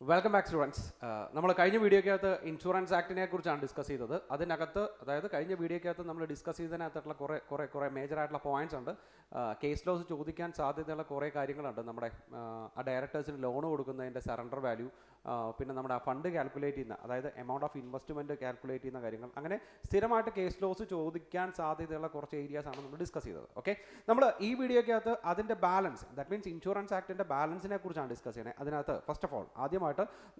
Welcome back students. നമ്മൾ കഴിഞ്ഞ വീഡിയോക്കകത്ത് insurance ആക്ടിനെ കുറിച്ചാണ് ഡിസ്കസ് ചെയ്തത്. അതിനകത്ത് അതായത് കഴിഞ്ഞ വീഡിയോക്കകത്ത് നമ്മൾ ഡിസ്കസ് ചെയ്തതിനകത്തുള്ള കുറേ മേജറായിട്ടുള്ള പോയിന്റ്സ് ഉണ്ട്. കേസ് ലോസ് ചോദിക്കാൻ സാധ്യതയുള്ള കുറേ കാര്യങ്ങളുണ്ട്. നമ്മുടെ ആ ഡയറക്ടേഴ്സിന് ലോൺ കൊടുക്കുന്നതിൻ്റെ സറണ്ടർ വാല്യൂ, പിന്നെ നമ്മുടെ ആ ഫണ്ട് കാൽക്കുലേറ്റ് ചെയ്യുന്ന, അതായത് എമൗണ്ട് ഓഫ് ഇൻവെസ്റ്റ്മെൻറ്റ് കാൽക്കുലേറ്റ് ചെയ്യുന്ന കാര്യങ്ങൾ, അങ്ങനെ സ്ഥിരമായിട്ട് കേസ് ലോസ് ചോദിക്കാൻ സാധ്യതയുള്ള കുറച്ച് ഏരിയാസ് ആണ് നമ്മൾ ഡിസ്കസ് ചെയ്തത്. ഓക്കെ, നമ്മൾ ഈ വീഡിയോക്കകത്ത് അതിൻ്റെ ബാലൻസ്, ദാറ്റ് മീൻസ് ഇൻഷുറൻസ് ആക്ടിൻ്റെ ബാലൻസിനെ കുറിച്ചാണ് ഡിസ്കസ് ചെയ്യുന്നത്. അതിനകത്ത് ഫസ്റ്റ് ഓഫ് ഓൾ ആദ്യമായിട്ട്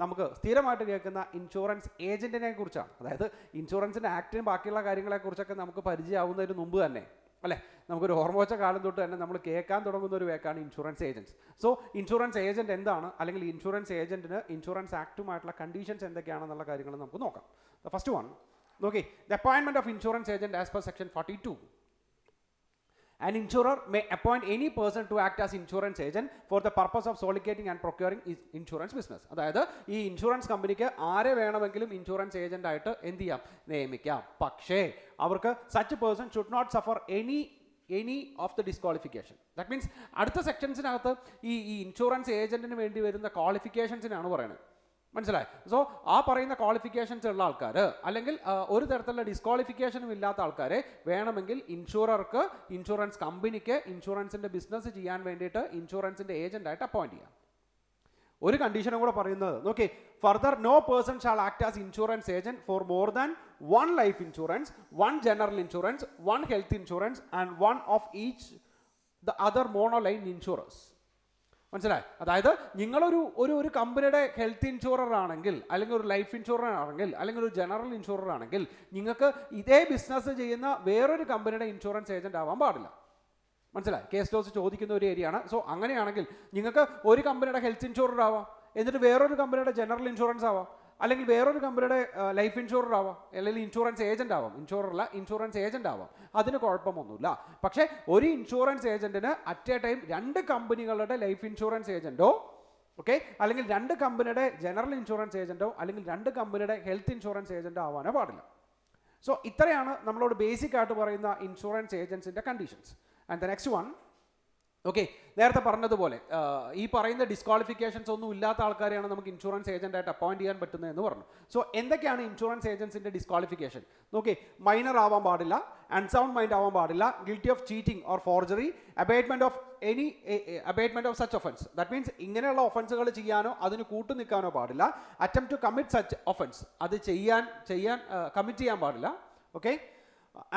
നമുക്ക് സ്ഥിരമായിട്ട് കേൾക്കുന്ന ഇൻഷുറൻസ് ഏജൻറ്റിനെ കുറിച്ചാണ്. അതായത് ഇൻഷുറൻസിൻ്റെ ആക്ടിനും ബാക്കിയുള്ള കാര്യങ്ങളെക്കുറിച്ചൊക്കെ നമുക്ക് പരിചയമാവുന്നതിന് മുമ്പ് തന്നെ, അല്ലേ, നമുക്കൊരു ഓർമ്മ വെച്ച കാലം തൊട്ട് തന്നെ നമ്മൾ കേൾക്കാൻ തുടങ്ങുന്ന ഒരു വേക്കാണ് insurance agents. So insurance agent എന്താണ്, അല്ലെങ്കിൽ ഇൻഷുറൻസ് ഏജൻറ്റിന് ഇൻഷുറൻസ് ആക്റ്റുമായിട്ടുള്ള കണ്ടീഷൻസ് എന്തൊക്കെയാണെന്നുള്ള കാര്യങ്ങൾ നമുക്ക് നോക്കാം. ഫസ്റ്റ് വൺ നോക്കി, the appointment of insurance agent as per section 42. An insurer may appoint any person to act as insurance agent for the purpose of soliciting and procuring insurance business. അതായത് ഈ insurance കമ്പനിക്ക് ആരെ വേണമെങ്കിലും insurance agent ആയിട്ട് എന്ത് ചെയ്യാം, നിയമിക്കാം. പക്ഷേ അവർക്ക് such person should not suffer any of the disqualification. That means അടുത്ത സെക്ഷൻസിനകത്ത് ഈ ഇൻഷുറൻസ് ഏജന്റിന് വേണ്ടി വരുന്ന ക്വാളിഫിക്കേഷൻസിനാണ് പറയുന്നത്. മനസ്സിലായി? സോ ആ പറയുന്ന ക്വാളിഫിക്കേഷൻസ് ഉള്ള ആൾക്കാർ, അല്ലെങ്കിൽ ഒരു തരത്തിലുള്ള ഡിസ്ക്വാളിഫിക്കേഷനും ഇല്ലാത്ത ആൾക്കാരെ വേണമെങ്കിൽ ഇൻഷുറർക്ക്, ഇൻഷുറൻസ് കമ്പനിക്ക് ഇൻഷുറൻസിൻ്റെ ബിസിനസ് ചെയ്യാൻ വേണ്ടിയിട്ട് ഇൻഷുറൻസിൻ്റെ ഏജൻ്റായിട്ട് അപ്പോയിൻറ്റ് ചെയ്യാം. ഒരു കണ്ടീഷനും കൂടെ പറയുന്നത് നോക്കി, further no person shall act as insurance agent for more than 1 life insurance, 1 general insurance, 1 health insurance and 1 of each the other monoline insurers. മനസ്സിലായി? അതായത് നിങ്ങളൊരു ഒരു കമ്പനിയുടെ ഹെൽത്ത് ഇൻഷുറർ ആണെങ്കിൽ, അല്ലെങ്കിൽ ഒരു ലൈഫ് ഇൻഷുറർ ആണെങ്കിൽ, അല്ലെങ്കിൽ ഒരു ജനറൽ ഇൻഷുറർ ആണെങ്കിൽ, നിങ്ങൾക്ക് ഇതേ ബിസിനസ് ചെയ്യുന്ന വേറൊരു കമ്പനിയുടെ ഇൻഷുറൻസ് ഏജന്റ് ആവാൻ പാടില്ല. മനസ്സിലായി? കേസ് ലോസ് ചോദിക്കുന്ന ഒരു ഏരിയയാണ്. സോ അങ്ങനെയാണെങ്കിൽ നിങ്ങൾക്ക് ഒരു കമ്പനിയുടെ ഹെൽത്ത് ഇൻഷുറർ ആവാം, എന്നിട്ട് വേറൊരു കമ്പനിയുടെ ജനറൽ ഇൻഷുറൻസ് ആവാം, അല്ലെങ്കിൽ വേറൊരു കമ്പനിയുടെ ലൈഫ് ഇൻഷുറർ ആവാം, അല്ലെങ്കിൽ ഇൻഷുറൻസ് ഏജന്റ് ആവാം. ഇൻഷുററല്ല, ഇൻഷുറൻസ് ഏജന്റ് ആവാം. അതിന് കുഴപ്പമൊന്നുമില്ല. പക്ഷേ ഒരു ഇൻഷുറൻസ് ഏജന്റിന് അറ്റ് എ ടൈം 2 കമ്പനികളുടെ ലൈഫ് ഇൻഷുറൻസ് ഏജന്റോ, ഓക്കെ, അല്ലെങ്കിൽ 2 കമ്പനിയുടെ ജനറൽ ഇൻഷുറൻസ് ഏജന്റോ, അല്ലെങ്കിൽ 2 കമ്പനിയുടെ ഹെൽത്ത് ഇൻഷുറൻസ് ഏജന്റോ ആവാനോ പാടില്ല. സോ ഇത്രയാണ് നമ്മളോട് ബേസിക് ആയിട്ട് പറയുന്ന ഇൻഷുറൻസ് ഏജൻസിന്റെ conditions. And the next one, okay, നേരത്തെ പറഞ്ഞതുപോലെ ഈ പറയുന്ന ഡിസ്ക്വാളിഫിക്കേഷൻസ് ഒന്നും ഇല്ലാത്ത ആൾക്കാരെയാണ് നമുക്ക് ഇൻഷുറൻസ് ഏജന്റ് ആയിട്ട് അപ്പോയിന്റ് ചെയ്യാൻ പറ്റുന്നത് എന്ന് പറഞ്ഞു. സോ എന്തൊക്കെയാണ് ഇൻഷുറൻസ് ഏജൻസിന്റെ ഡിസ്ക്വാളിഫിക്കേഷൻ? നോക്കി, മൈനർ ആവാൻ പാടില്ല, അൺസൗണ്ട് മൈൻഡ് ആവാൻ പാടില്ല, guilty of cheating or forgery, abetment of such offence. That means ഇങ്ങനെയുള്ള ഒഫൻസുകൾ ചെയ്യാനോ അതിന് കൂട്ടു നിൽക്കാനോ പാടില്ല. Attempt to commit such offence, അത് കമ്മിറ്റ് ചെയ്യാൻ പാടില്ല. Okay,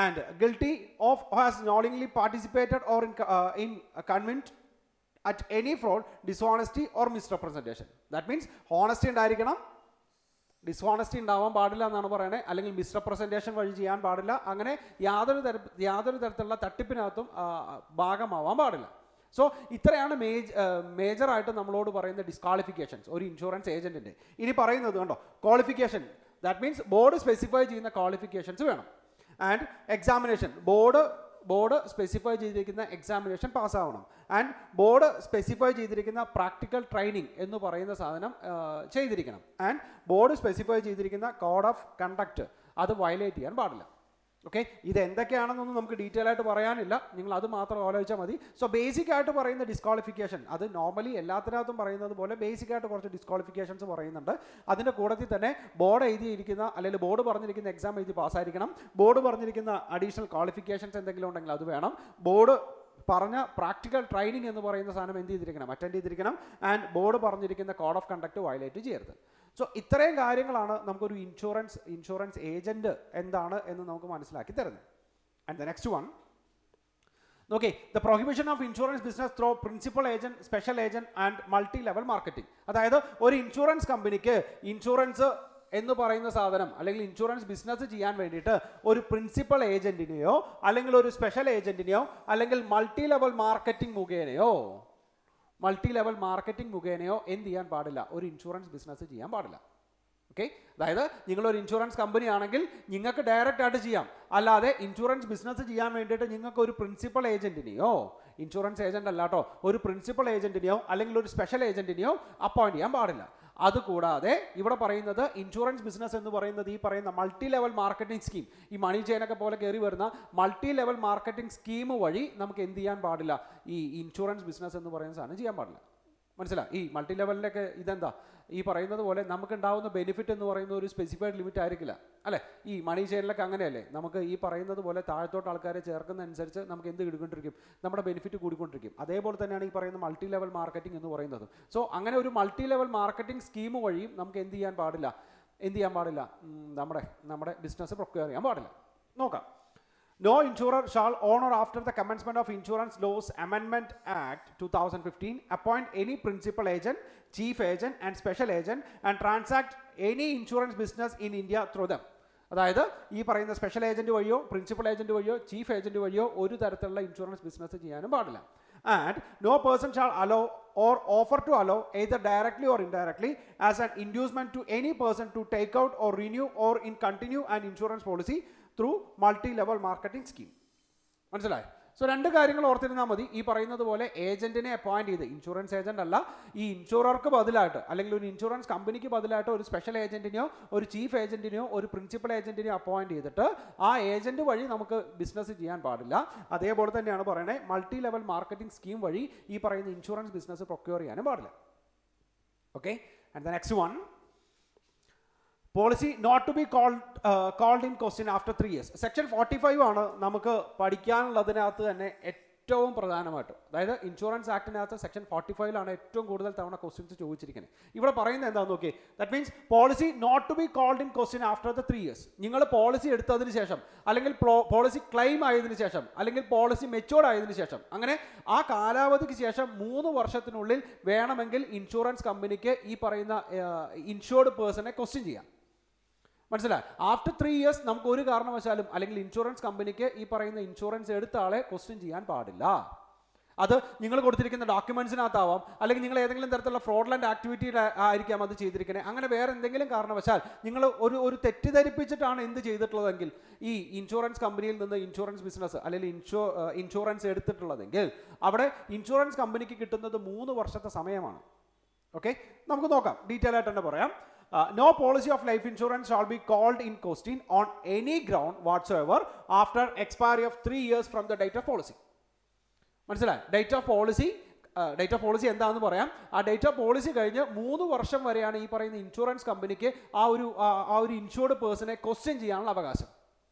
and guilty of has knowingly participated or in convent at any fraud, dishonesty or misrepresentation. That means honesty ഉണ്ടായിരിക്കണം, ഡിസ്ഹോണസ്റ്റി ഉണ്ടാവാൻ പാടില്ല എന്നാണ് പറയുന്നത്, അല്ലെങ്കിൽ മിസ്റെപ്രസെൻറ്റേഷൻ വഴി ചെയ്യാൻ പാടില്ല. അങ്ങനെ യാതൊരു തരത്തിലുള്ള തട്ടിപ്പിനകത്തും ഭാഗമാവാൻ പാടില്ല. സോ ഇത്രയാണ് മേജറായിട്ട് നമ്മളോട് പറയുന്ന ഡിസ്ക്വാളിഫിക്കേഷൻസ് ഒരു ഇൻഷുറൻസ് ഏജന്റിന്റെ. ഇനി പറയുന്നത് കണ്ടോ, qualification. That means board specify ചെയ്യുന്ന ക്വാളിഫിക്കേഷൻസ് വേണം. ആൻഡ് എക്സാമിനേഷൻ, ബോർഡ് സ്പെസിഫൈ ചെയ്തിരിക്കുന്ന എക്സാമിനേഷൻ പാസ്സാവണം. ആൻഡ് ബോർഡ് സ്പെസിഫൈ ചെയ്തിരിക്കുന്ന പ്രാക്ടിക്കൽ ട്രെയിനിങ് എന്ന് പറയുന്ന സാധനം ചെയ്തിരിക്കണം. ആൻഡ് ബോർഡ് സ്പെസിഫൈ ചെയ്തിരിക്കുന്ന കോഡ് ഓഫ് കണ്ടക്ട് അത് വയലേറ്റ് ചെയ്യാൻ പാടില്ല. ഓക്കെ, ഇത് എന്തൊക്കെയാണെന്നൊന്നും നമുക്ക് ഡീറ്റെയിൽ ആയിട്ട് പറയാനില്ല, നിങ്ങൾ അത് മാത്രം ആലോചിച്ചാൽ മതി. സോ ബേസിക് ആയിട്ട് പറയുന്ന ഡിസ്ക്വാളിഫിക്കേഷൻ, അത് നോർമലി എല്ലാത്തിനകത്തും പറയുന്നത് പോലെ ബേസിക് ആയിട്ട് കുറച്ച് ഡിസ്ക്വാളിഫിക്കേഷൻസ് പറയുന്നുണ്ട്. അതിൻ്റെ കൂട്ടത്തിൽ തന്നെ ബോർഡ് എഴുതിയിരിക്കുന്ന, അല്ലെങ്കിൽ ബോർഡ് പറഞ്ഞിരിക്കുന്ന എക്സാം എഴുതി പാസ്സായിരിക്കണം. ബോർഡ് പറഞ്ഞിരിക്കുന്ന അഡീഷണൽ ക്വാളിഫിക്കേഷൻസ് എന്തെങ്കിലും ഉണ്ടെങ്കിൽ അത് വേണം. ബോർഡ് പറഞ്ഞ പ്രാക്ടിക്കൽ ട്രെയിനിങ് എന്ന് പറയുന്ന സാധനം എന്ത് ചെയ്തിരിക്കണം, അറ്റൻഡ് ചെയ്തിരിക്കണം. ആൻഡ് ബോർഡ് പറഞ്ഞിരിക്കുന്ന കോഡ് ഓഫ് കണ്ടക്ട് വയലേറ്റ് ചെയ്യരുത്. സോ ഇത്രയും കാര്യങ്ങളാണ് നമുക്കൊരു ഇൻഷുറൻസ് ഏജന്റ് എന്താണ് എന്ന് നമുക്ക് മനസ്സിലാക്കി തരുന്നത്. And the next one, okay, the prohibition of insurance business through principal agent, special agent and multi level marketing. അതായത് ഒരു ഇൻഷുറൻസ് കമ്പനിക്ക് ഇൻഷുറൻസ് എന്ന് പറയുന്ന സാധനം, അല്ലെങ്കിൽ ഇൻഷുറൻസ് ബിസിനസ് ചെയ്യാൻ വേണ്ടിയിട്ട് ഒരു പ്രിൻസിപ്പൽ ഏജന്റിനെയോ, അല്ലെങ്കിൽ ഒരു സ്പെഷ്യൽ ഏജന്റിനെയോ, അല്ലെങ്കിൽ മൾട്ടി ലെവൽ മാർക്കറ്റിംഗ് മുഖേനയോ എന്ത് ചെയ്യാൻ പാടില്ല, ഒരു ഇൻഷുറൻസ് ബിസിനസ് ചെയ്യാൻ പാടില്ല. ഓക്കെ, അതായത് നിങ്ങളൊരു ഇൻഷുറൻസ് കമ്പനി ആണെങ്കിൽ നിങ്ങൾക്ക് ഡയറക്റ്റ് ആയിട്ട് ചെയ്യാം, അല്ലാതെ ഇൻഷുറൻസ് ബിസിനസ് ചെയ്യാൻ വേണ്ടിയിട്ട് നിങ്ങൾക്ക് ഒരു പ്രിൻസിപ്പൽ ഏജന്റിനെയോ, ഇൻഷുറൻസ് ഏജന്റ് അല്ലാട്ടോ, ഒരു പ്രിൻസിപ്പൽ ഏജന്റിനെയോ അല്ലെങ്കിൽ ഒരു സ്പെഷ്യൽ ഏജന്റിനെയോ അപ്പോയിന്റ് ചെയ്യാൻ പാടില്ല. അതുകൂടാതെ ഇവിടെ പറയുന്നത് ഇൻഷുറൻസ് ബിസിനസ് എന്ന് പറയുന്നത് ഈ പറയുന്ന മൾട്ടി ലെവൽ മാർക്കറ്റിംഗ് സ്കീം, ഈ മണി ചെയിനൊക്കെ പോലെ കയറി വരുന്ന മൾട്ടി ലെവൽ മാർക്കറ്റിംഗ് സ്കീം വഴി നമുക്ക് എന്ത് ചെയ്യാൻ പാടില്ല, ഈ ഇൻഷുറൻസ് ബിസിനസ് എന്ന് പറയുന്ന സാധനം ചെയ്യാൻ പാടില്ല. മനസ്സിലായി? ഈ മൾട്ടി ലെവലിലൊക്കെ ഇതെന്താ ഈ പറയുന്നത് പോലെ നമുക്കുണ്ടാവുന്ന ബെനിഫിറ്റ് എന്ന് പറയുന്ന ഒരു സ്പെസിഫൈഡ് ലിമിറ്റ് ആയിരിക്കില്ല അല്ലേ? ഈ മണി ചെയിനിലൊക്കെ അങ്ങനെയല്ലേ, നമുക്ക് ഈ പറയുന്നത് പോലെ താഴത്തോട്ട് ആൾക്കാരെ ചേർക്കുന്നതനുസരിച്ച് നമുക്ക് എന്ത് കിട്ടിക്കൊണ്ടിരിക്കും, നമ്മുടെ ബെനിഫിറ്റ് കൂടിക്കൊണ്ടിരിക്കും. അതേപോലെ തന്നെയാണ് ഈ പറയുന്ന മൾട്ടി ലെവൽ മാർക്കറ്റിംഗ് എന്ന് പറയുന്നത്. സോ അങ്ങനെ ഒരു മൾട്ടി ലെവൽ മാർക്കറ്റിംഗ് സ്കീം വഴിയും നമുക്ക് എന്ത് ചെയ്യാൻ പാടില്ല, നമ്മുടെ ബിസിനസ് പ്രൊക്യൂർ ചെയ്യാൻ പാടില്ല. നോക്കാം. No insurer shall on or after the commencement of Insurance Laws Amendment Act 2015 appoint any principal agent, chief agent and special agent and transact any insurance business in India through them. അതായത് ഈ പറയുന്ന special agent വഴിയോ principal agent വഴിയോ chief agent വഴിയോ ഒരു തരത്തിലുള്ള insurance business ചെയ്യാനും പാടില്ല. And no person shall allow or offer to allow either directly or indirectly as an inducement to any person to take out or renew or in continue an insurance policy through multi level marketing scheme. മനസ്സിലായി? So രണ്ട് കാര്യങ്ങൾ ഓർത്തിരുന്നാൽ മതി. ഈ പറയുന്നത് പോലെ ഏജന്റിനെ appoint ചെയ്ത്, insurance agent അല്ല, ഈ ഇൻഷുറർക്ക് ബദലായിട്ട് അല്ലെങ്കിൽ ഒരു ഇൻഷുറൻസ് കമ്പനിക്ക് ബദലായിട്ട് ഒരു സ്പെഷ്യൽ ഏജന്റിനെയോ ഒരു ചീഫ് ഏജന്റിനെയോ ഒരു പ്രിൻസിപ്പൽ ഏജന്റിനെയോ അപ്പോയിന്റ് ചെയ്തിട്ട് ആ ഏജന്റ് വഴി നമുക്ക് ബിസിനസ് ചെയ്യാൻ പാടില്ല. അതേപോലെ തന്നെയാണ് പറയണേ മൾട്ടി ലെവൽ മാർക്കറ്റിംഗ് സ്കീം വഴി ഈ പറയുന്ന ഇൻഷുറൻസ് ബിസിനസ് പ്രൊക്യൂർ ചെയ്യാനും പാടില്ല. Okay, and the next one, policy not to be called in question after 3 years. Section 45 ആണ് നമുക്ക് പഠിക്കാനുള്ളതിനകത്ത് തന്നെ ഏറ്റവും പ്രധാനമായിട്ട്. അതായത് ഇൻഷുറൻസ് ആക്ടിനകത്ത് സെക്ഷൻ 45 ഏറ്റവും കൂടുതൽ തവണ ക്വസ്റ്റ്യൻസ് ചോദിച്ചിരിക്കുന്നത്. ഇവിടെ പറയുന്നത് എന്താണെന്ന് നോക്കി. That means policy not to be called in question after the 3 years. നിങ്ങൾ പോളിസി എടുത്തതിന് ശേഷം അല്ലെങ്കിൽ പോളിസി ക്ലെയിം ആയതിനു ശേഷം അല്ലെങ്കിൽ പോളിസി മെച്ചോർഡ് ആയതിനു ശേഷം, അങ്ങനെ ആ കാലാവധിക്ക് ശേഷം 3 വർഷത്തിനുള്ളിൽ വേണമെങ്കിൽ ഇൻഷുറൻസ് കമ്പനിക്ക് ഈ പറയുന്ന ഇൻഷുർഡ് പേഴ്സണെ ക്വസ്റ്റ്യൻ ചെയ്യാം. മനസ്സിലായി? ആഫ്റ്റർ 3 years നമുക്ക് ഒരു കാരണവശാലും അല്ലെങ്കിൽ ഇൻഷുറൻസ് കമ്പനിക്ക് ഈ പറയുന്ന ഇൻഷുറൻസ് എടുത്ത ആളെ ക്വസ്റ്റ്യൻ ചെയ്യാൻ പാടില്ല. അത് നിങ്ങൾ കൊടുത്തിരിക്കുന്ന ഡോക്യുമെന്റ്സിനകത്താവാം, അല്ലെങ്കിൽ നിങ്ങൾ ഏതെങ്കിലും തരത്തിലുള്ള ഫ്രോഡ്ലന്റ് ആക്ടിവിറ്റി ആയിരിക്കാം അത് ചെയ്തിരിക്കുന്നത്. അങ്ങനെ വേറെ എന്തെങ്കിലും കാരണവശാൽ നിങ്ങൾ ഒരു തെറ്റിദ്ധരിപ്പിച്ചിട്ടാണ് എന്ത് ചെയ്തിട്ടുള്ളതെങ്കിൽ ഈ ഇൻഷുറൻസ് കമ്പനിയിൽ നിന്ന് ഇൻഷുറൻസ് ബിസിനസ് അല്ലെങ്കിൽ ഇൻഷുറൻസ് എടുത്തിട്ടുള്ളതെങ്കിൽ അവിടെ ഇൻഷുറൻസ് കമ്പനിക്ക് കിട്ടുന്നത് 3 വർഷത്തെ സമയമാണ്. ഓക്കെ, നമുക്ക് നോക്കാം, ഡീറ്റെയിൽ ആയിട്ട് തന്നെ പറയാം. No policy of life insurance shall be called in question on any ground whatsoever after expiry of 3 years from the date of policy. മനസ്സിലായി? ഡേറ്റ് ഓഫ് പോളിസി എന്താണെന്ന് പറയാം. ആ ഡേറ്റ് ഓഫ് പോളിസി കഴിഞ്ഞ് 3 വർഷം വരെയാണ് ഈ പറയുന്ന ഇൻഷുറൻസ് കമ്പനിക്ക് ആ ഒരു ഇൻഷുർഡ് പേഴ്സണെ ക്വസ്റ്റ്യൻ ചെയ്യാനുള്ള അവകാശം.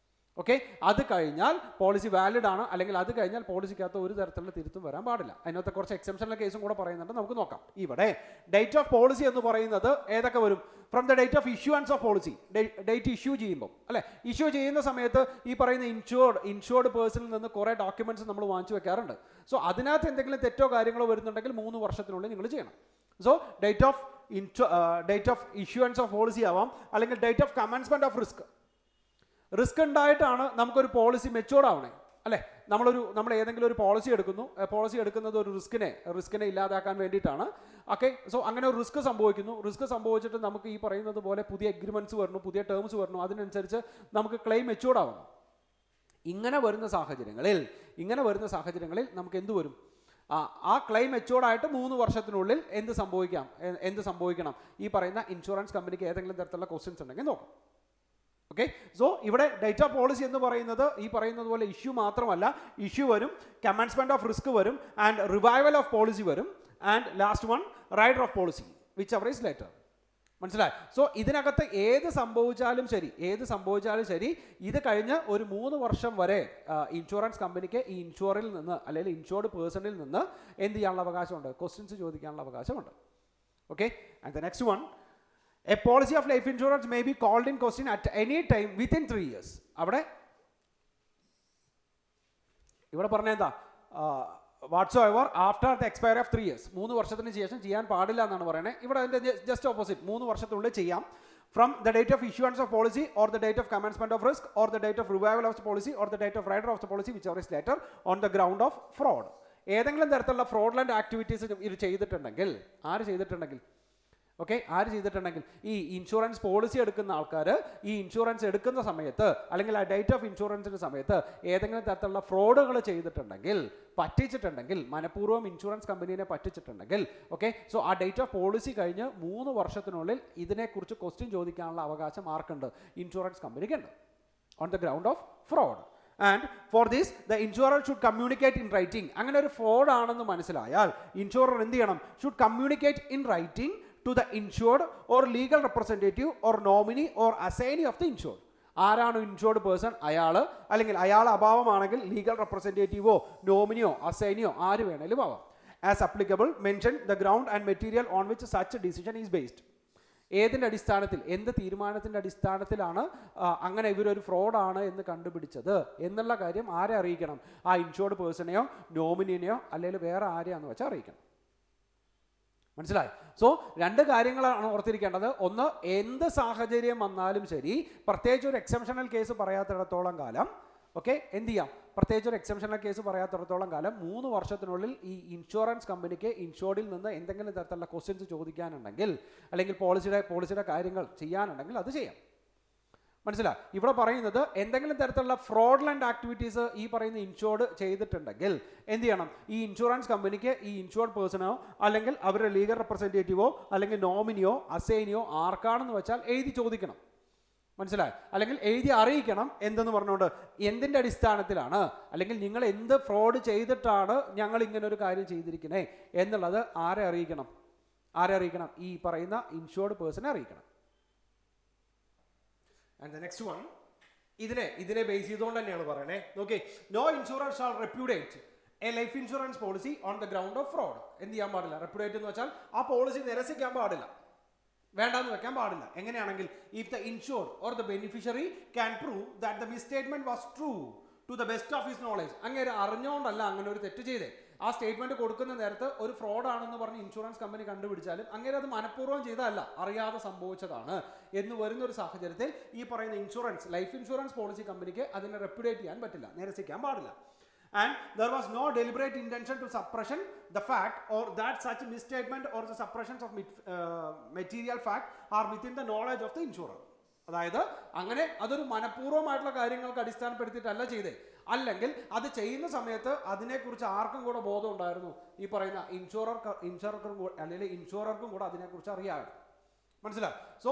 ഓക്കെ, അത് കഴിഞ്ഞാൽ പോളിസി വാലിഡ് ആണ്, അല്ലെങ്കിൽ അത് കഴിഞ്ഞാൽ പോളിസിക്കകത്ത് ഒരു തരത്തിലുള്ള തിരുത്തും വരാൻ പാടില്ല. അതിനകത്ത് കുറച്ച് എക്സെപ്ഷണൽ കേസും കൂടെ പറയുന്നുണ്ട്, നമുക്ക് നോക്കാം. ഇവിടെ ഡേറ്റ് ഓഫ് പോളിസി എന്ന് പറയുന്നത് ഏതൊക്കെ വരും? From the date of issuance of policy, date issue ചെയ്യുമ്പോൾ അല്ലെ, ഇഷ്യൂ ചെയ്യുന്ന സമയത്ത് ഈ പറയുന്ന ഇൻഷുർഡ് പേഴ്സണിൽ നിന്ന് കുറേ ഡോക്യുമെന്റ്സ് നമ്മൾ വാങ്ങിച്ചു വെക്കാറുണ്ട്. സോ അതിനകത്ത് എന്തെങ്കിലും തെറ്റോ കാര്യങ്ങളോ വരുന്നുണ്ടെങ്കിൽ 3 വർഷത്തിനുള്ളിൽ നിങ്ങൾ ചെയ്യണം. So date of issuance of policy ആവാം, അല്ലെങ്കിൽ date of commencement of risk ഉണ്ടായിട്ടാണ് നമുക്കൊരു പോളിസി മെച്ചൂർഡ് ആവണേ അല്ലേ. നമ്മൾ ഏതെങ്കിലും ഒരു പോളിസി എടുക്കുന്നത് ഒരു റിസ്കിനെ ഇല്ലാതാക്കാൻ വേണ്ടിയിട്ടാണ്. ഓക്കെ, സോ അങ്ങനെ ഒരു റിസ്ക് സംഭവിച്ചിട്ട് നമുക്ക് ഈ പറയുന്നത് പോലെ പുതിയ എഗ്രിമെന്റ്സ് വരുന്നു, പുതിയ ടേംസ് വരുന്നു, അതിനനുസരിച്ച് നമുക്ക് ക്ലെയിം മെച്ചൂർഡ് ആവണം. ഇങ്ങനെ വരുന്ന സാഹചര്യങ്ങളിൽ നമുക്ക് എന്ത് വരും? ആ ക്ലെയിം മെച്ചൂർഡ് ആയിട്ട് 3 വർഷത്തിനുള്ളിൽ എന്ത് സംഭവിക്കണം? ഈ പറയുന്ന ഇൻഷുറൻസ് കമ്പനിക്ക് ഏതെങ്കിലും തരത്തിലുള്ള ക്വസ്റ്റ്യൻസ് ഉണ്ടെങ്കിൽ നോക്കാം. ഓക്കെ, സോ ഇവിടെ ഡേറ്റ് ഓഫ് പോളിസി എന്ന് പറയുന്നത് ഈ പറയുന്നത് പോലെ ഇഷ്യൂ മാത്രമല്ല, ഇഷ്യൂ വരും, കമൻസ്മെന്റ് ഓഫ് റിസ്ക് വരും, ആൻഡ് റിവൈവൽ ഓഫ് പോളിസി വരും, and last one rider of policy which ever is later. മനസ്സിലായി? സോ ഇതിനകത്ത് ഏത് സംഭവിച്ചാലും ശരി ഇത് കഴിഞ്ഞ് ഒരു 3 വർഷം വരെ ഇൻഷുറൻസ് കമ്പനിക്ക് ഈ ഇൻഷുറിൽ നിന്ന് അല്ലെങ്കിൽ ഇൻഷുർഡ് പേഴ്സണിൽ നിന്ന് എന്ത് ചെയ്യാനുള്ള അവകാശമുണ്ട്? ക്വസ്റ്റ്യൻസ് ചോദിക്കാനുള്ള അവകാശമുണ്ട്. Okay, and the next one, a policy of life insurance may be called in question at any time within 3 years. ഇവിടെ പറഞ്ഞെന്താ? whatsoever after the expiry of 3 years. 3 വർഷത്തിന് ശേഷം ചെയ്യാൻ പാടില്ല എന്നാണ് പറയുന്നത്. ഇവിടെ അതിന്റെ ജസ്റ്റ് ഓപ്പോസിറ്റ്, 3 വർഷത്തിനുള്ളിൽ ചെയ്യാം. From the date of issuance of policy or the date of commencement of risk or the date of revival of the policy or the date of rider of the policy whichever is later on the ground of fraud. ഏതെങ്കിലും തരത്തിലുള്ള ഫ്രോഡ്ലന്റ് activities ഇത് ചെയ്തിട്ടുണ്ടെങ്കിൽ, ആര് ചെയ്തിട്ടുണ്ടെങ്കിൽ ഈ insurance policy എടുക്കുന്ന ആൾക്കാർ ഈ ഇൻഷുറൻസ് എടുക്കുന്ന സമയത്ത് അല്ലെങ്കിൽ ആ ഡേറ്റ് ഓഫ് ഇൻഷുറൻസിന്റെ സമയത്ത് ഏതെങ്കിലും തരത്തിലുള്ള ഫ്രോഡുകൾ ചെയ്തിട്ടുണ്ടെങ്കിൽ, പറ്റിച്ചിട്ടുണ്ടെങ്കിൽ, മനഃപൂർവ്വം ഇൻഷുറൻസ് കമ്പനീനെ പറ്റിച്ചിട്ടുണ്ടെങ്കിൽ, ഓക്കെ, സോ ആ ഡേറ്റ് ഓഫ് പോളിസി കഴിഞ്ഞ് 3 വർഷത്തിനുള്ളിൽ ഇതിനെക്കുറിച്ച് ക്വസ്റ്റ്യൻ ചോദിക്കാനുള്ള അവകാശം ആർക്കുണ്ട്? ഇൻഷുറൻസ് കമ്പനിക്കുണ്ട്, on the ground of fraud. And for this the insurer should communicate in writing. അങ്ങനെ ഒരു ഫ്രോഡ് ആണെന്ന് മനസ്സിലായാൽ ഇൻഷുറർ എന്ത് ചെയ്യണം? Should communicate in writing to the insured or legal representative or nominee or assignee of the insured. ആരാണ് insured person അയാൾ, അല്ലെങ്കിൽ അയാൾ അഭാവമാണെങ്കിൽ ലീഗൽ റെപ്രസെൻറ്റേറ്റീവോ നോമിനിയോ അസൈനിയോ ആര് വേണേലും ആവാം. As applicable mention the ground and material on which such decision is based. ഏതിൻ്റെ അടിസ്ഥാനത്തിൽ, എന്ത് തീരുമാനത്തിൻ്റെ അടിസ്ഥാനത്തിലാണ് അങ്ങനെ ഇവരൊരു ഫ്രോഡാണ് എന്ന് കണ്ടുപിടിച്ചത് എന്നുള്ള കാര്യം ആരെ അറിയിക്കണം? ആ ഇൻഷുർഡ് പേഴ്സണെയോ നോമിനിനെയോ അല്ലെങ്കിൽ വേറെ ആരെയാണെന്ന് വെച്ചാൽ അറിയിക്കണം. മനസ്സിലായി? സോ രണ്ട് കാര്യങ്ങളാണ് ഓർത്തിരിക്കേണ്ടത്. ഒന്ന്, എന്ത് സാഹചര്യം വന്നാലും ശരി, പ്രത്യേകിച്ച് ഒരു എക്സെപ്ഷണൽ കേസ് പറയാത്തിടത്തോളം കാലം ഓക്കെ എന്ത് ചെയ്യാം? പ്രത്യേകിച്ച് ഒരു എക്സെപ്ഷണൽ കേസ് പറയാത്തിടത്തോളം കാലം 3 വർഷത്തിനുള്ളിൽ ഈ ഇൻഷുറൻസ് കമ്പനിക്ക് ഇൻഷുർഡിൽ നിന്ന് എന്തെങ്കിലും തരത്തിലുള്ള ക്വസ്റ്റ്യൻസ് ചോദിക്കാനുണ്ടെങ്കിൽ അല്ലെങ്കിൽ പോളിസിയുടെ കാര്യങ്ങൾ ചെയ്യാനുണ്ടെങ്കിൽ അത് ചെയ്യാം. മനസ്സിലായി? ഇവിടെ പറയുന്നത് എന്തെങ്കിലും തരത്തിലുള്ള ഫ്രോഡ്ലന്റ് ആക്ടിവിറ്റീസ് ഈ പറയുന്ന ഇൻഷുർഡ് ചെയ്തിട്ടുണ്ടെങ്കിൽ എന്ത് ചെയ്യണം? ഈ ഇൻഷുറൻസ് കമ്പനിക്ക് ഈ ഇൻഷുർഡ് പേഴ്സണോ അല്ലെങ്കിൽ അവരുടെ ലീഗൽ റെപ്രസെൻറ്റേറ്റീവോ അല്ലെങ്കിൽ നോമിനിയോ അസൈനിയോ ആർക്കാണെന്ന് വെച്ചാൽ എഴുതി ചോദിക്കണം. മനസ്സിലായി? അല്ലെങ്കിൽ എഴുതി അറിയിക്കണം. എന്തെന്ന് പറഞ്ഞുകൊണ്ട് എന്തിൻ്റെ അടിസ്ഥാനത്തിലാണ് അല്ലെങ്കിൽ നിങ്ങൾ എന്ത് ഫ്രോഡ് ചെയ്തിട്ടാണ് ഞങ്ങൾ ഇങ്ങനെ ഒരു കാര്യം ചെയ്തിരിക്കുന്നത് എന്നുള്ളത് ആരെ അറിയിക്കണം? ഈ പറയുന്ന ഇൻഷുർഡ് പേഴ്സണെ അറിയിക്കണം. And the next one, ഇതിനെ ബേസ് ചെയ്തുകൊണ്ട് തന്നെയാണ് പറയണേ. Okay, no insurer shall repudiate a life insurance policy on the ground of fraud. എന്ത് ചെയ്യാൻ പാടില്ല? റെപ്യൂഡേറ്റ് എന്ന് വെച്ചാൽ ആ പോളിസി നിരസിക്കാൻ പാടില്ല, വേണ്ടാന്ന് വെക്കാൻ പാടില്ല. എങ്ങനെയാണെങ്കിൽ if the insured or the beneficiary can prove that the misstatement was true to the best of his knowledge. അങ്ങനെ അറിഞ്ഞുകൊണ്ടല്ല അങ്ങനെ ഒരു തെറ്റ് ചെയ്തേ. ആ സ്റ്റേറ്റ്മെന്റ് കൊടുക്കുന്ന നേരത്ത് ഒരു ഫ്രോഡ് ആണെന്ന് പറഞ്ഞ് ഇൻഷുറൻസ് കമ്പനി കണ്ടുപിടിച്ചാലും അങ്ങനെ അത് മനഃപൂർവ്വം ചെയ്തതല്ല, അറിയാതെ സംഭവിച്ചതാണ് എന്ന് വരുന്ന ഒരു സാഹചര്യത്തിൽ ഈ പറയുന്ന ലൈഫ് ഇൻഷുറൻസ് പോളിസി കമ്പനിക്ക് അതിനെ റെപ്യൂഡേറ്റ് ചെയ്യാൻ പറ്റില്ല, നിരസിക്കാൻ പാടില്ല. And there was no deliberate intention to suppression the fact or that such misstatement or the suppressions of material fact are within the knowledge of the insurer. അതായത് അങ്ങനെ അതൊരു മനഃപൂർവ്വമായിട്ടുള്ള കാര്യങ്ങൾക്ക് അടിസ്ഥാനപ്പെടുത്തിയിട്ടല്ല ചെയ്തേ, അല്ലെങ്കിൽ അത് ചെയ്യുന്ന സമയത്ത് അതിനെക്കുറിച്ച് ആർക്കും കൂടെ ബോധം ഉണ്ടായിരുന്നു, ഈ പറയുന്ന ഇൻഷുറർക്കും കൂടെ അതിനെക്കുറിച്ച് അറിയാമായിരുന്നു. മനസ്സിലായി? സോ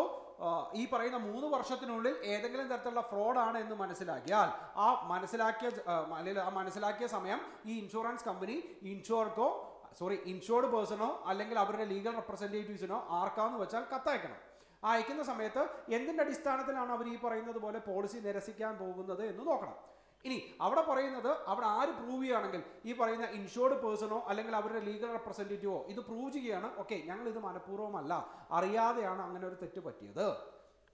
ഈ പറയുന്ന 3 വർഷത്തിനുള്ളിൽ ഏതെങ്കിലും തരത്തിലുള്ള ഫ്രോഡാണ് എന്ന് മനസ്സിലാക്കിയാൽ ആ മനസ്സിലാക്കിയ സമയം ഈ ഇൻഷുറൻസ് കമ്പനി ഇൻഷുർഡ് പേഴ്സണോ അല്ലെങ്കിൽ അവരുടെ ലീഗൽ റെപ്രസെൻറ്റേറ്റീവ്സിനോ ആർക്കാന്ന് വെച്ചാൽ കത്തയക്കണം. അയക്കുന്ന സമയത്ത് എന്തിൻ്റെ അടിസ്ഥാനത്തിലാണ് അവർ ഈ പറയുന്നത് പോലെ പോളിസി നിരസിക്കാൻ പോകുന്നത് എന്ന് നോക്കണം. ഇനി അവിടെ പറയുന്നത് അവിടെ ആര് പ്രൂവ് ചെയ്യുകയാണെങ്കിൽ ഈ പറയുന്ന ഇൻഷുർഡ് പേഴ്സണോ അല്ലെങ്കിൽ അവരുടെ ലീഗൽ റെപ്രസെൻറ്റേറ്റീവോ ഇത് പ്രൂവ് ചെയ്യുകയാണ്, ഓക്കെ ഞങ്ങൾ ഇത് മനഃപൂർവ്വമല്ല അറിയാതെയാണ് അങ്ങനെ ഒരു തെറ്റ് പറ്റിയത്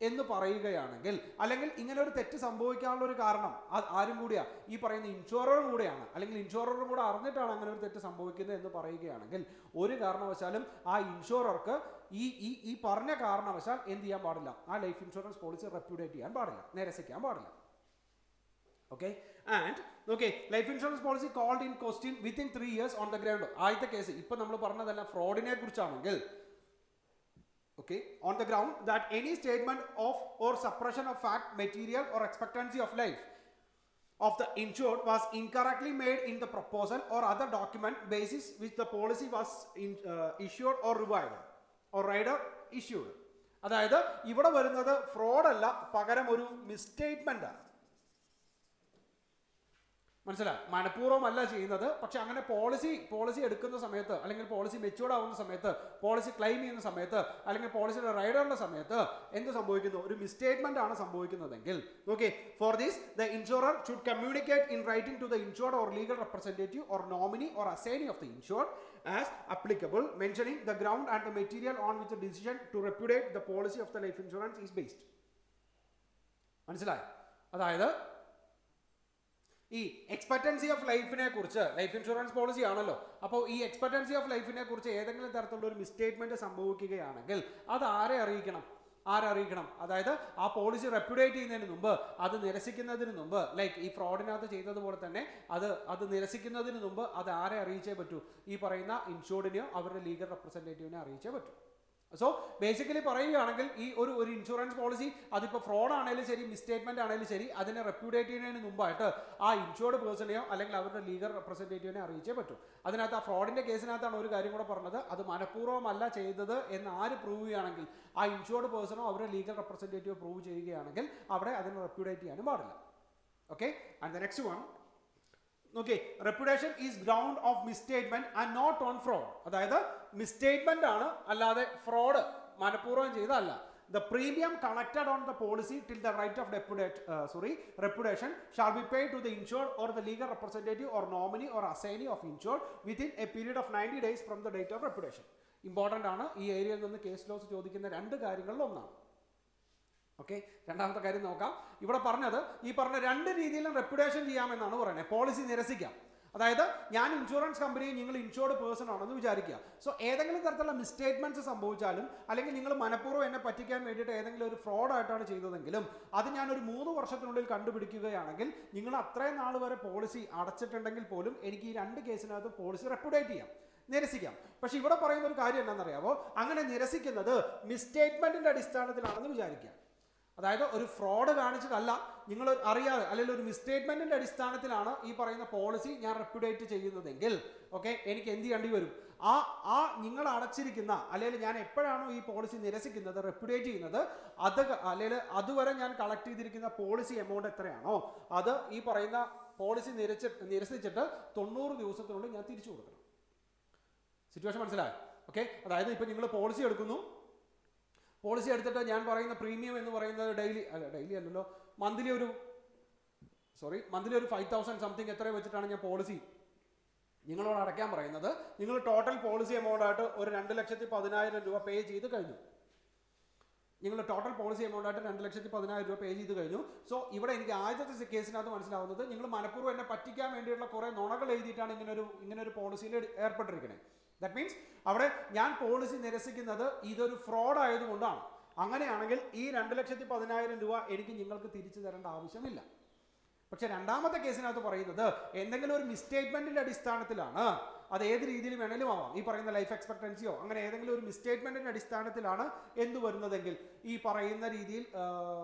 എന്ന് പറയുകയാണെങ്കിൽ, അല്ലെങ്കിൽ ഇങ്ങനെ ഒരു തെറ്റ് സംഭവിക്കാനുള്ള ഒരു കാരണം ആരും കൂടിയാ? ഈ പറയുന്ന ഇൻഷുററും കൂടെയാണ്, അല്ലെങ്കിൽ ഇൻഷുററും കൂടെ അറിഞ്ഞിട്ടാണ് അങ്ങനെ ഒരു തെറ്റ് സംഭവിക്കുന്നത് എന്ന് പറയുകയാണെങ്കിൽ ഒരു കാരണവശാലും ആ ഇൻഷുറർക്ക് ഈ പറഞ്ഞ കാരണവശാൽ എന്ത് ചെയ്യാൻ പാടില്ല? ആ ലൈഫ് ഇൻഷുറൻസ് പോളിസി റെപ്യൂഡേറ്റ് ചെയ്യാൻ പാടില്ല, നിരസിക്കാൻ പാടില്ല. Okay, and okay, life insurance policy called in question within 3 years on the ground. ആദ്യത്തെ കേസ് ഇപ്പൊ നമ്മൾ പറഞ്ഞതല്ല ഫ്രോഡിനെ കുറിച്ചാണെങ്കിൽ okay, on the ground that any statement of or suppression of fact, material or expectancy of life of the insured was incorrectly made in the proposal or other document basis which the policy was issued or revived or rather issued. അതായത് ഇവിടെ വരുന്നത് fraud അല്ല, പകരം ഒരു misstatement ആണ്. മനസ്സിലായി? മനഃപൂർവ്വമല്ല ചെയ്യുന്നത്, പക്ഷെ അങ്ങനെ പോളിസി എടുക്കുന്ന സമയത്ത് അല്ലെങ്കിൽ പോളിസി മെച്യൂർഡ് ആവുന്ന സമയത്ത്, പോളിസി ക്ലെയിം ചെയ്യുന്ന സമയത്ത് അല്ലെങ്കിൽ പോളിസിയുടെ റൈഡറിന്റെ സമയത്ത് എന്ത് സംഭവിക്കുന്നു? ഒരു മിസ്സ്റ്റേറ്റ്മെന്റ് ആണ് സംഭവിക്കുന്നതെങ്കിൽ okay, for this the insurer should communicate in writing to the insured or legal representative or nominee or assignee of the insured as applicable, mentioning the ground and the material on which the decision to repudiate the policy of the life insurance is based. മനസ്സിലായി? അതായത് ഈ expectancy of ലൈഫിനെ കുറിച്ച്, life insurance policy ആണല്ലോ, അപ്പോൾ ഈ expectancy of ലൈഫിനെ കുറിച്ച് ഏതെങ്കിലും തരത്തിലുള്ള ഒരു മിസ്സ്റ്റേറ്റ്മെന്റ് സംഭവിക്കുകയാണെങ്കിൽ അത് ആരെ അറിയിക്കണം? അതായത് ആ പോളിസി റെപ്യൂഡേറ്റ് ചെയ്യുന്നതിന് മുമ്പ്, അത് നിരസിക്കുന്നതിന് മുമ്പ്, ലൈക്ക് ഈ ഫ്രോഡിനകത്ത് ചെയ്തതുപോലെ തന്നെ അത് നിരസിക്കുന്നതിന് മുമ്പ് അത് ആരെ അറിയിച്ചേ പറ്റൂ? ഈ പറയുന്ന ഇൻഷുർഡിനെയോ അവരുടെ ലീഗൽ റെപ്രസെൻറ്റേറ്റീവിനെ അറിയിച്ചേ പറ്റൂ. സോ ബേസിക്കലി പറയുകയാണെങ്കിൽ ഈ ഒരു ഇൻഷുറൻസ് പോളിസി അതിപ്പോൾ ഫ്രോഡ് ആണെങ്കിലും ശരി, മിസ്സ്റ്റേറ്റ്മെന്റ് ആണെങ്കിലും ശരി, അതിനെ റെപ്യൂഡേറ്റ് ചെയ്യുന്നതിന് മുമ്പായിട്ട് ആ ഇൻഷുർഡ് പേഴ്സണെയോ അല്ലെങ്കിൽ അവരുടെ ലീഗൽ റെപ്രസെൻറ്റേറ്റീവിനെ അറിയിച്ചേ പറ്റൂ. അതിനകത്ത് ആ ഫ്രോഡിന്റെ കേസിനകത്താണ് ഒരു കാര്യം കൂടെ പറഞ്ഞത്, അത് മനഃപൂർവ്വമല്ല ചെയ്തത് എന്ന് ആര് പ്രൂവ് ചെയ്യുകയാണെങ്കിൽ ആ ഇൻഷുർഡ് പേഴ്സണോ അവരുടെ ലീഗൽ റെപ്രസെൻറ്റേറ്റീവ് പ്രൂവ് ചെയ്യുകയാണെങ്കിൽ അവിടെ അതിനെ റെപ്യൂഡേറ്റ് ചെയ്യാനും പാടില്ല. Okay, and the next one. Okay, reputation is ground of misstatement and not on fraud. അതായത് misstatement ആണ്, അല്ലാതെ ഫ്രോഡ് മനഃപൂർവ്വം ചെയ്തതല്ല. The premium collected on the policy till the right of reputation shall be paid to the insured or the legal representative or nominee or assignee of insured within a period of 90 days from the date of reputation. Important ആണ്, ഈ ഏരിയയിൽ നിന്ന് case loss ചോദിക്കുന്ന രണ്ട് കാര്യങ്ങളിൽ ഒന്നാണ്. Okay, രണ്ടാമത്തെ കാര്യം നോക്കാം. ഇവിടെ പറഞ്ഞത് ഈ പറഞ്ഞ രണ്ട് രീതിയിലും റെപ്യൂട്ടേഷൻ ചെയ്യാമെന്നാണ് പറയുന്നത്. പോളിസി നിരസിക്കാം, അതായത് ഞാൻ ഇൻഷുറൻസ് കമ്പനി, നിങ്ങൾ ഇൻഷുർഡ് പേഴ്സൺ ആണെന്ന് വിചാരിക്കുക. സോ ഏതെങ്കിലും തരത്തിലുള്ള മിസ്റ്റേറ്റ്മെന്റ്സ് സംഭവിച്ചാലും, അല്ലെങ്കിൽ നിങ്ങൾ മനഃപൂർവ്വം എന്നെ പറ്റിക്കാൻ വേണ്ടിയിട്ട് ഏതെങ്കിലും ഒരു ഫ്രോഡ് ആയിട്ടാണ് ചെയ്തതെങ്കിലും അത് ഞാനൊരു 3 വർഷത്തിനുള്ളിൽ കണ്ടുപിടിക്കുകയാണെങ്കിൽ, നിങ്ങൾ അത്രയും നാൾ വരെ പോളിസി അടച്ചിട്ടുണ്ടെങ്കിൽ പോലും എനിക്ക് ഈ രണ്ട് കേസിനകത്ത് പോളിസി റെപ്യൂട്ടേറ്റ് ചെയ്യാം, നിരസിക്കാം. പക്ഷെ ഇവിടെ പറയുന്ന ഒരു കാര്യം എന്താണെന്നറിയാമോ? അങ്ങനെ നിരസിക്കുന്നത് മിസ്റ്റേറ്റ്മെന്റിന്റെ അടിസ്ഥാനത്തിലാണെന്ന് വിചാരിക്കുക. അതായത് ഒരു ഫ്രോഡ് കാണിച്ചിട്ടല്ല, നിങ്ങൾ അറിയാതെ അല്ലെങ്കിൽ ഒരു മിസ്റ്റേറ്റ്മെന്റിന്റെ അടിസ്ഥാനത്തിലാണ് ഈ പറയുന്ന പോളിസി ഞാൻ റെപ്യൂട്ടേറ്റ് ചെയ്യുന്നതെങ്കിൽ, ഓക്കെ, എനിക്ക് എന്ത് ചെയ്യേണ്ടി വരും? ആ നിങ്ങൾ അടച്ചിരിക്കുന്ന, അല്ലെങ്കിൽ ഞാൻ എപ്പോഴാണോ ഈ പോളിസി നിരസിക്കുന്നത്, റെപ്യൂട്ടേറ്റ് ചെയ്യുന്നത്, അല്ലെങ്കിൽ അതുവരെ ഞാൻ കളക്ട് ചെയ്തിരിക്കുന്ന പോളിസി എമൗണ്ട് എത്രയാണോ അത് ഈ പറയുന്ന പോളിസി നിരസിച്ചിട്ട് 90 ദിവസത്തിനുള്ളിൽ ഞാൻ തിരിച്ചു കൊടുക്കണം. സിറ്റുവേഷൻ മനസ്സിലായോ? ഓക്കെ, അതായത് ഇപ്പം നിങ്ങൾ പോളിസി എടുക്കുന്നു, പോളിസി എടുത്തിട്ട് ഞാൻ പറയുന്ന പ്രീമിയം എന്ന് പറയുന്നത് ഡെയിലി അല്ലല്ലോ, മന്ത്ലി ഒരു 5,000 സംതിങ് എത്ര വെച്ചിട്ടാണ് ഞാൻ പോളിസി നിങ്ങളോട് അടയ്ക്കാൻ പറയുന്നത്. നിങ്ങൾ ടോട്ടൽ പോളിസി എമൗണ്ട് ആയിട്ട് ഒരു 2,10,000 രൂപ പേ ചെയ്ത് കഴിഞ്ഞു. നിങ്ങൾ ടോട്ടൽ പോളിസി എമൗണ്ട് ആയിട്ട് 2,10,000 രൂപ പേ ചെയ്ത് കഴിഞ്ഞു. സോ ഇവിടെ എനിക്ക് ആദ്യത്തെ കേസിനകത്ത് മനസ്സിലാവുന്നത്, നിങ്ങൾ മനഃപൂർവ്വം എന്നെ പറ്റിക്കാൻ വേണ്ടിയുള്ള കുറേ നുണകൾ എഴുതിയിട്ടാണ് ഇങ്ങനൊരു പോളിസിയിൽ ഏർപ്പെട്ടിരിക്കുന്നത്. ദാറ്റ് മീൻസ് അവിടെ ഞാൻ പോളിസി നിരസിക്കുന്നത് ഇതൊരു ഫ്രോഡ് ആയതുകൊണ്ടാണ്. അങ്ങനെയാണെങ്കിൽ ഈ 2,10,000 രൂപ എനിക്ക് നിങ്ങൾക്ക് തിരിച്ചു തരേണ്ട ആവശ്യമില്ല. പക്ഷെ രണ്ടാമത്തെ കേസിനകത്ത് പറയുന്നത് എന്തെങ്കിലും ഒരു മിസ്റ്റേറ്റ്മെന്റിന്റെ അടിസ്ഥാനത്തിലാണ്, അത് ഏത് രീതിയിൽ വേണേലും ആവാം, ഈ പറയുന്ന ലൈഫ് എക്സ്പെക്ടൻസിയോ അങ്ങനെ ഏതെങ്കിലും ഒരു മിസ്റ്റേറ്റ്മെന്റിന്റെ അടിസ്ഥാനത്തിലാണ് എന്ത് വരുന്നതെങ്കിൽ ഈ പറയുന്ന രീതിയിൽ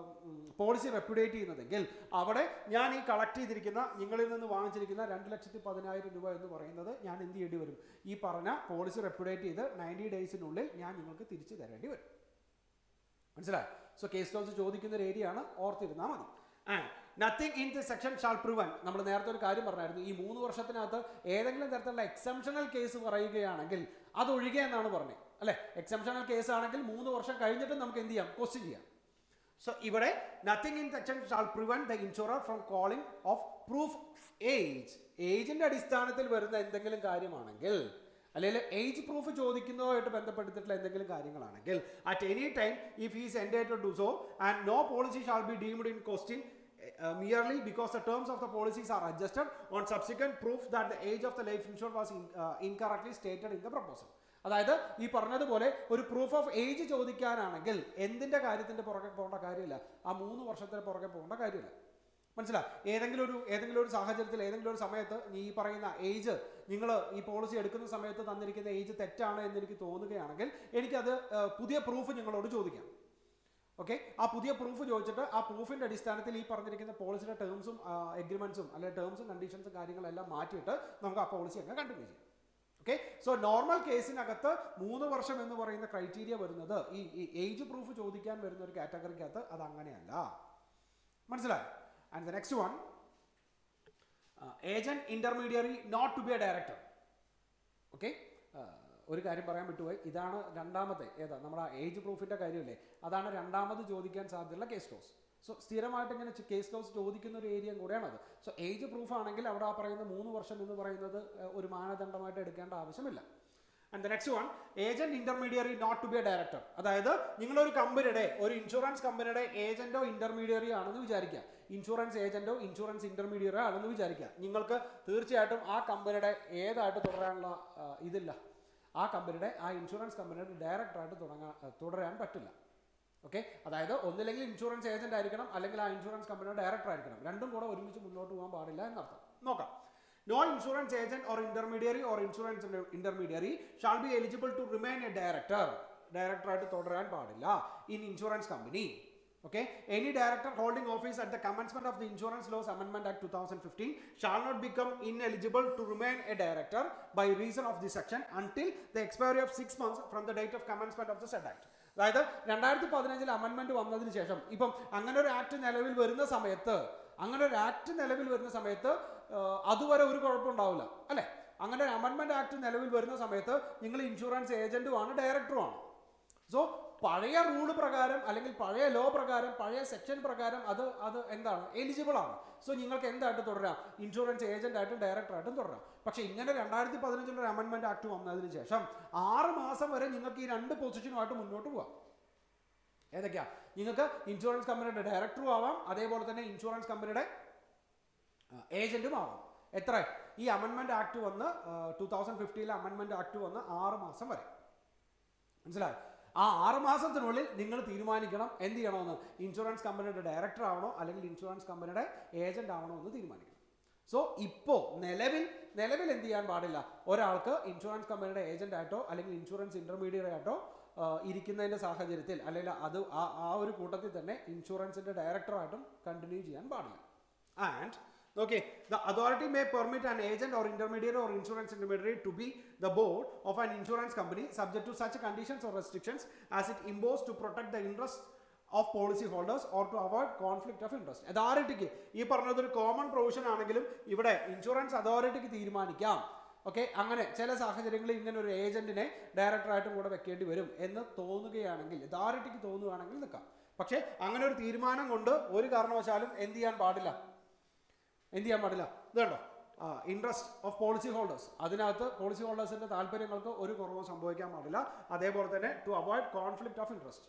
പോളിസി റെപ്യൂട്ടേറ്റ് ചെയ്യുന്നതെങ്കിൽ, അവിടെ ഞാൻ ഈ കളക്ട് ചെയ്തിരിക്കുന്ന നിങ്ങളിൽ നിന്ന് വാങ്ങിച്ചിരിക്കുന്ന 2,10,000 രൂപ എന്ന് പറയുന്നത് ഞാൻ എന്ത് ചെയ്യേണ്ടി വരും? ഈ പറഞ്ഞ പോളിസി റെപ്യൂട്ടേറ്റ് ചെയ്ത് 90 ഡേയ്സിനുള്ളിൽ ഞാൻ നിങ്ങൾക്ക് തിരിച്ചു തരേണ്ടി വരും. മനസ്സിലായി? സോ കേസ് ലോസ് ചോദിക്കുന്ന ഒരു ഏരിയ ആണ്, ഓർത്തിരുന്നാൽ മതി. And nothing in the section shall prevent, നമ്മൾ നേരത്തെ ഒരു കാര്യം പറഞ്ഞായിരുന്നു, ഈ 3 വർഷത്തിനകത്ത് ഏതെങ്കിലും തരത്തിലുള്ള എക്സംഷണൽ കേസ് പറയുകയാണെങ്കിൽ അതൊഴികെ എന്നാണ് പറഞ്ഞത് അല്ലെ. എക്സംഷണൽ കേസ് ആണെങ്കിൽ 3 വർഷം കഴിഞ്ഞിട്ട് നമുക്ക് എന്ത് ചെയ്യാം? ക്വസ്റ്റ്യൻ ചെയ്യാം. സോ ഇവിടെ nothing in section shall prevent the insurer from calling of proof age. ഏജിന്റെ അടിസ്ഥാനത്തിൽ വരുന്ന എന്തെങ്കിലും കാര്യമാണെങ്കിൽ, അല്ലെങ്കിൽ ഏജ് പ്രൂഫ് ചോദിക്കുന്നതുമായിട്ട് ബന്ധപ്പെട്ടിട്ടുള്ള എന്തെങ്കിലും കാര്യങ്ങളാണെങ്കിൽ, at any time if he is entitled to so and no policy shall be deemed in question merely because the terms of the policies are adjusted on subsequent proof that the age of the life insured was incorrectly stated in the proposal. അതായത് ഈ പറഞ്ഞതുപോലെ ഒരു proof of age ചോദിക്കാനാണെങ്കിൽ എന്തിന്റെ കാര്യത്തിന്റെ പുറകെ പോകേണ്ട കാര്യമില്ല, ആ 3 വർഷത്തിന് പുറകെ പോകേണ്ട കാര്യമില്ല. മനസ്സിലായി? ഏതെങ്കിലും ഒരു സാഹചര്യത്തിൽ ഏതെങ്കിലും ഒരു സമയത്ത് ഈ പറയുന്ന ഏജ്, നിങ്ങൾ ഈ പോളിസി എടുക്കുന്ന സമയത്ത് തന്നിരിക്കുന്ന ഏജ് തെറ്റാണ് എന്ന് എനിക്ക് തോന്നുകയാണെങ്കിൽ എനിക്കത് പുതിയ പ്രൂഫ് നിങ്ങളോട് ചോദിക്കാം. ഓക്കെ, ആ പുതിയ പ്രൂഫ് ചോദിച്ചിട്ട് ആ പ്രൂഫിന്റെ അടിസ്ഥാനത്തിൽ ഈ പറഞ്ഞിരിക്കുന്ന പോളിസിയുടെ ടേംസും എഗ്രിമെന്റ്സും അല്ലെങ്കിൽ ടേംസും കണ്ടീഷൻസും കാര്യങ്ങളെല്ലാം മാറ്റിയിട്ട് നമുക്ക് ആ പോളിസി അങ്ങ് കണ്ടിന്യൂ ചെയ്യാം. ഓക്കെ, സോ നോർമൽ കേസിനകത്ത് 3 വർഷം എന്ന് പറയുന്ന ക്രൈറ്റീരിയ വരുന്നത് ഈ ഏജ് പ്രൂഫ് ചോദിക്കാൻ വരുന്ന ഒരു കാറ്റഗറിക്കകത്ത് അത് അങ്ങനെയല്ല. മനസ്സിലായി? And the next one, agent intermediary not to be a director. Okay, ഒരു കാര്യം പറയാൻ വിട്ടുപോയി, ഇതാണ് രണ്ടാമത്തെ, നമ്മുടെ ഏജ് പ്രൂഫിന്റെ കാര്യമല്ലേ, അതാണ് രണ്ടാമത് ചോദിക്കാൻ സാധ്യതയുള്ള കേസ് ലോസ്. സോ സ്ഥിരമായിട്ട് ഇങ്ങനെ കേസ് ലോസ് ചോദിക്കുന്ന ഒരു ഏരിയയും കൂടെയാണത്. സോ ഏജ് പ്രൂഫ് ആണെങ്കിൽ അവിടെ ആ പറയുന്ന 3 വർഷം എന്ന് പറയുന്നത് ഒരു മാനദണ്ഡമായിട്ട് എടുക്കേണ്ട ആവശ്യമില്ല. And the next one, agent intermediary not to be a director. അതായത് നിങ്ങളൊരു കമ്പനിയുടെ, ഒരു ഇൻഷുറൻസ് കമ്പനിയുടെ ഏജന്റോ ഇന്റർമീഡിയറി ആണെന്ന് വിചാരിക്കുക, ഇൻഷുറൻസ് ഏജന്റോ ഇൻഷുറൻസ് ഇന്റർമീഡിയറി ആണെന്ന് വിചാരിക്കുക. നിങ്ങൾക്ക് തീർച്ചയായിട്ടും ആ കമ്പനിയുടെ ഏതായിട്ട് തുടരാനുള്ള ഇതില്ല, ആ കമ്പനിയുടെ, ആ ഇൻഷുറൻസ് കമ്പനിയുടെ ഡയറക്ടറായിട്ട് തുടരാൻ പറ്റില്ല. ഓക്കെ, അതായത് ഒന്നില്ലെങ്കിൽ ഇൻഷുറൻസ് ഏജന്റ് ആയിരിക്കണം, അല്ലെങ്കിൽ ആ ഇൻഷുറൻസ് കമ്പനിയുടെ ഡയറക്ടർ ആയിരിക്കണം. രണ്ടും കൂടെ ഒരുമിച്ച് മുന്നോട്ട് പോകാൻ പാടില്ല എന്നർത്ഥം. നോക്കാം. No insurance agent or insurance intermediary shall be eligible to remain a director. Director ആയിട്ട് തുടരാൻ പാടില്ല in insurance company. Okay, any director holding office at the commencement of the Insurance Laws Amendment Act 2015 shall not become ineligible to remain a director by reason of this section until the expiry of 6 months from the date of commencement of the said act. അതായത് 2015 അമെൻമെന്റ് വന്നതിന് ശേഷം, ഇപ്പം അങ്ങനെ ഒരു act നിലവിൽ വരുന്ന സമയത്ത് അങ്ങനെ ഒരു ആക്ട് നിലവിൽ വരുന്ന സമയത്ത് അതുവരെ ഒരു കുഴപ്പമുണ്ടാവില്ല അല്ലേ. അങ്ങനെ ഒരു അമെൻമെന്റ് ആക്ട് നിലവിൽ വരുന്ന സമയത്ത് നിങ്ങൾ ഇൻഷുറൻസ് ഏജന്റുമാണ് ഡയറക്ടറുമാണ്. സോ പഴയ റൂൾ പ്രകാരം അല്ലെങ്കിൽ പഴയ ലോ പ്രകാരം പഴയ സെക്ഷൻ പ്രകാരം അത് എന്താണ് എലിജിബിൾ ആണ്. സോ നിങ്ങൾക്ക് എന്തായിട്ട് തുടരാം, ഇൻഷുറൻസ് ഏജന്റ് ആയിട്ടും ഡയറക്ടറായിട്ടും തുടരാം. പക്ഷേ ഇങ്ങനെ 2015 ഒരു അമെൻമെന്റ് ആക്ട് വന്നതിന് ശേഷം 6 മാസം വരെ നിങ്ങൾക്ക് ഈ 2 പൊസിഷനുമായിട്ട് മുന്നോട്ട് പോകാം. ഏതൊക്കെയാ? നിങ്ങൾക്ക് ഇൻഷുറൻസ് കമ്പനിയുടെ ഡയറക്ടറും ആവാം, അതേപോലെ തന്നെ ഇൻഷുറൻസ് കമ്പനിയുടെ ഏജന്റും ആവാം. എത്ര? ഈ അമെൻമെന്റ് ആക്ട് വന്ന് 2015 അമെൻമെന്റ് ആക്ട് വന്ന് 6 മാസം വരെ. മനസ്സിലായോ? ആ 6 മാസത്തിനുള്ളിൽ നിങ്ങൾ തീരുമാനിക്കണം എന്ത് ചെയ്യണമെന്ന്. ഇൻഷുറൻസ് കമ്പനിയുടെ ഡയറക്ടർ ആവണോ അല്ലെങ്കിൽ ഇൻഷുറൻസ് കമ്പനിയുടെ ഏജന്റ് ആവണോ എന്ന് തീരുമാനിക്കണം. സോ ഇപ്പോൾ നിലവിൽ എന്ത് ചെയ്യാൻ പാടില്ല, ഒരാൾക്ക് ഇൻഷുറൻസ് കമ്പനിയുടെ ഏജന്റ് ആയിട്ടോ അല്ലെങ്കിൽ ഇൻഷുറൻസ് ഇന്റർമീഡിയറ്റ് ആയിട്ടോ ഇരിക്കുന്നതിന്റെ സാഹചര്യത്തിൽ അല്ലെങ്കിൽ അത് ആ ഒരു കൂട്ടത്തിൽ തന്നെ ഇൻഷുറൻസിന്റെ ഡയറക്ടറായിട്ടും കണ്ടിന്യൂ ചെയ്യാൻ പാടില്ല. And okay, the authority may permit an agent or intermediary or insurance intermediary to be the board of an insurance company subject to such conditions or restrictions as it imposes to protect the interests of policy holders or to avoid conflict of interest. അതോറിറ്റിക്ക് ഈ പറഞ്ഞതൊരു common provision ആണെങ്കിലും ഇവിടെ insurance അതോറിറ്റിക്ക് തീരുമാനിക്കാം. Okay, അങ്ങനെ ചില സാഹചര്യങ്ങളിൽ ഇങ്ങനെ ഒരു ഏജന്റിനെ ഡയറക്ടറായിട്ടും കൂടെ വെക്കേണ്ടി വരും എന്ന് തോന്നുകയാണെങ്കിൽ, അതോറിറ്റിക്ക് തോന്നുകയാണെങ്കിൽ നിൽക്കാം. പക്ഷേ അങ്ങനെ ഒരു തീരുമാനം കൊണ്ട് ഒരു കാരണവശാലും എന്ത് ചെയ്യാൻ പാടില്ല. ഇത് കണ്ടോ, ഇൻട്രസ്റ്റ് ഓഫ് പോളിസി ഹോൾഡേഴ്സ്, അതിനകത്ത് പോളിസി ഹോൾഡേഴ്സിന്റെ താല്പര്യങ്ങൾക്ക് ഒരു കുറവും സംഭവിക്കാൻ പാടില്ല. അതേപോലെ തന്നെ to avoid conflict of interest.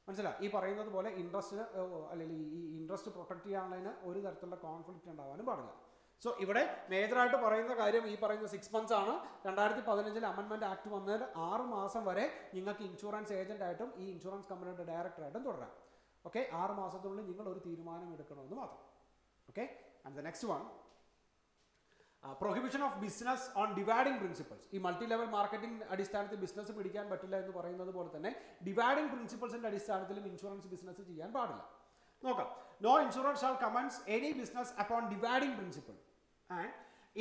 മനസ്സിലായി? ഈ പറയുന്നത് പോലെ ഇൻട്രസ്റ്റ് അല്ലെങ്കിൽ ഈ ഇൻട്രസ്റ്റ് പ്രൊട്ടക്ട് ചെയ്യാനുള്ളതിന് ഒരു തരത്തിലുള്ള കോൺഫ്ലിക്റ്റ് ഉണ്ടാവാനും പാടില്ല. സോ ഇവിടെ മേജറായിട്ട് പറയുന്ന കാര്യം ഈ പറയുന്ന 6 months ആണ്. 2015 അമെൻമെന്റ് ആക്ട് വന്നതിൽ 6 മാസം വരെ നിങ്ങൾക്ക് ഇൻഷുറൻസ് ഏജന്റ് ആയിട്ടും ഈ ഇൻഷുറൻസ് കമ്പനിയുടെ ഡയറക്ടറായിട്ടും തുടരാം. ഓക്കെ, 6 മാസത്തിനുള്ളിൽ നിങ്ങൾ ഒരു തീരുമാനം എടുക്കണമെന്ന് മാത്രം. Okay, and the next one, prohibition of business on dividing principles. ഈ മൾട്ടി ലെവൽ മാർക്കറ്റിംഗ് അടിസ്ഥാനത്തിൽ ബിസിനസ് പിടിക്കാൻ പറ്റില്ല എന്ന് പറയുന്നത് പോലെ തന്നെ ഡിവൈഡിംഗ് പ്രിൻസിപ്പിൾസിന്റെ അടിസ്ഥാനത്തിലും ഇൻഷുറൻസ് ബിസിനസ് ചെയ്യാൻ പാടില്ല. നോക്കാം, no insurance shall commence any business upon dividing principle and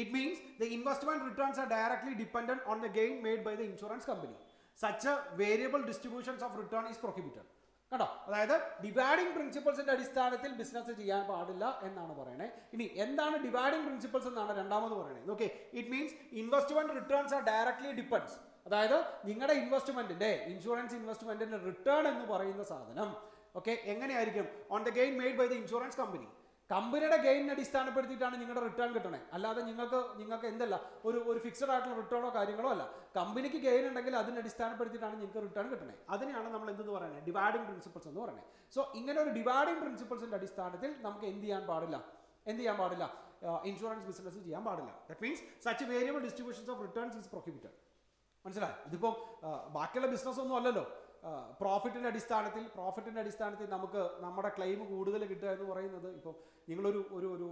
it means the investment returns are directly dependent on the gain made by the insurance company. Such a variable distributions of return is prohibited. കേട്ടോ, അതായത് dividing പ്രിൻസിപ്പിൾസിന്റെ അടിസ്ഥാനത്തിൽ business ചെയ്യാൻ പാടില്ല എന്നാണ് പറയണേ. ഇനി എന്താണ് dividing principles എന്നാണ് രണ്ടാമത് പറയണേ. Okay, it means investment returns are directly depends. അതായത് നിങ്ങളുടെ ഇൻവെസ്റ്റ്മെന്റിന്റെ ഇൻഷുറൻസ് ഇൻവെസ്റ്റ്മെന്റിന്റെ റിട്ടേൺ എന്ന് പറയുന്ന സാധനം ഓക്കെ എങ്ങനെയായിരിക്കും? On the gain made by the insurance company. കമ്പനിയുടെ ഗെയിനിനെ അടിസ്ഥാനപ്പെടുത്തിയിട്ടാണ് നിങ്ങളുടെ റിട്ടേൺ കിട്ടണേ. അല്ലാതെ നിങ്ങൾക്ക് എന്തല്ല ഒരു ഫിക്സഡ് ആയിട്ടുള്ള റിട്ടേണോ കാര്യങ്ങളോ അല്ല. കമ്പനിക്ക് ഗെയിൻ ഉണ്ടെങ്കിൽ അതിനെ അടിസ്ഥാനപ്പെടുത്തിയിട്ടാണ് നിങ്ങൾക്ക് റിട്ടേൺ കിട്ടണേ. അതിനെയാണ് നമ്മൾ എന്തെന്ന് പറയുന്നത്? ഡിവൈഡിംഗ് പ്രിൻസിപ്പിൾസ് എന്ന് പറയുന്നത്. സോ ഇങ്ങനെ ഒരു ഡിവൈഡിംഗ് പ്രിൻസിപ്പിൾസിന്റെ അടിസ്ഥാനത്തിൽ നമുക്ക് എന്ത് ചെയ്യാൻ പാടില്ല? ഇൻഷുറൻസ് ബിസിനസ് ചെയ്യാൻ പാടില്ല. That means such variable distributions of returns is prohibited. മനസ്സിലായി? ഇതിപ്പം ബാക്കിയുള്ള ബിസിനസ് ഒന്നും അല്ലല്ലോ. പ്രോഫിറ്റിന്റെ അടിസ്ഥാനത്തിൽ നമുക്ക് നമ്മുടെ ക്ലെയിം കൂടുതൽ കിട്ടുക എന്ന് പറയുന്നത് ഇപ്പോൾ നിങ്ങളൊരു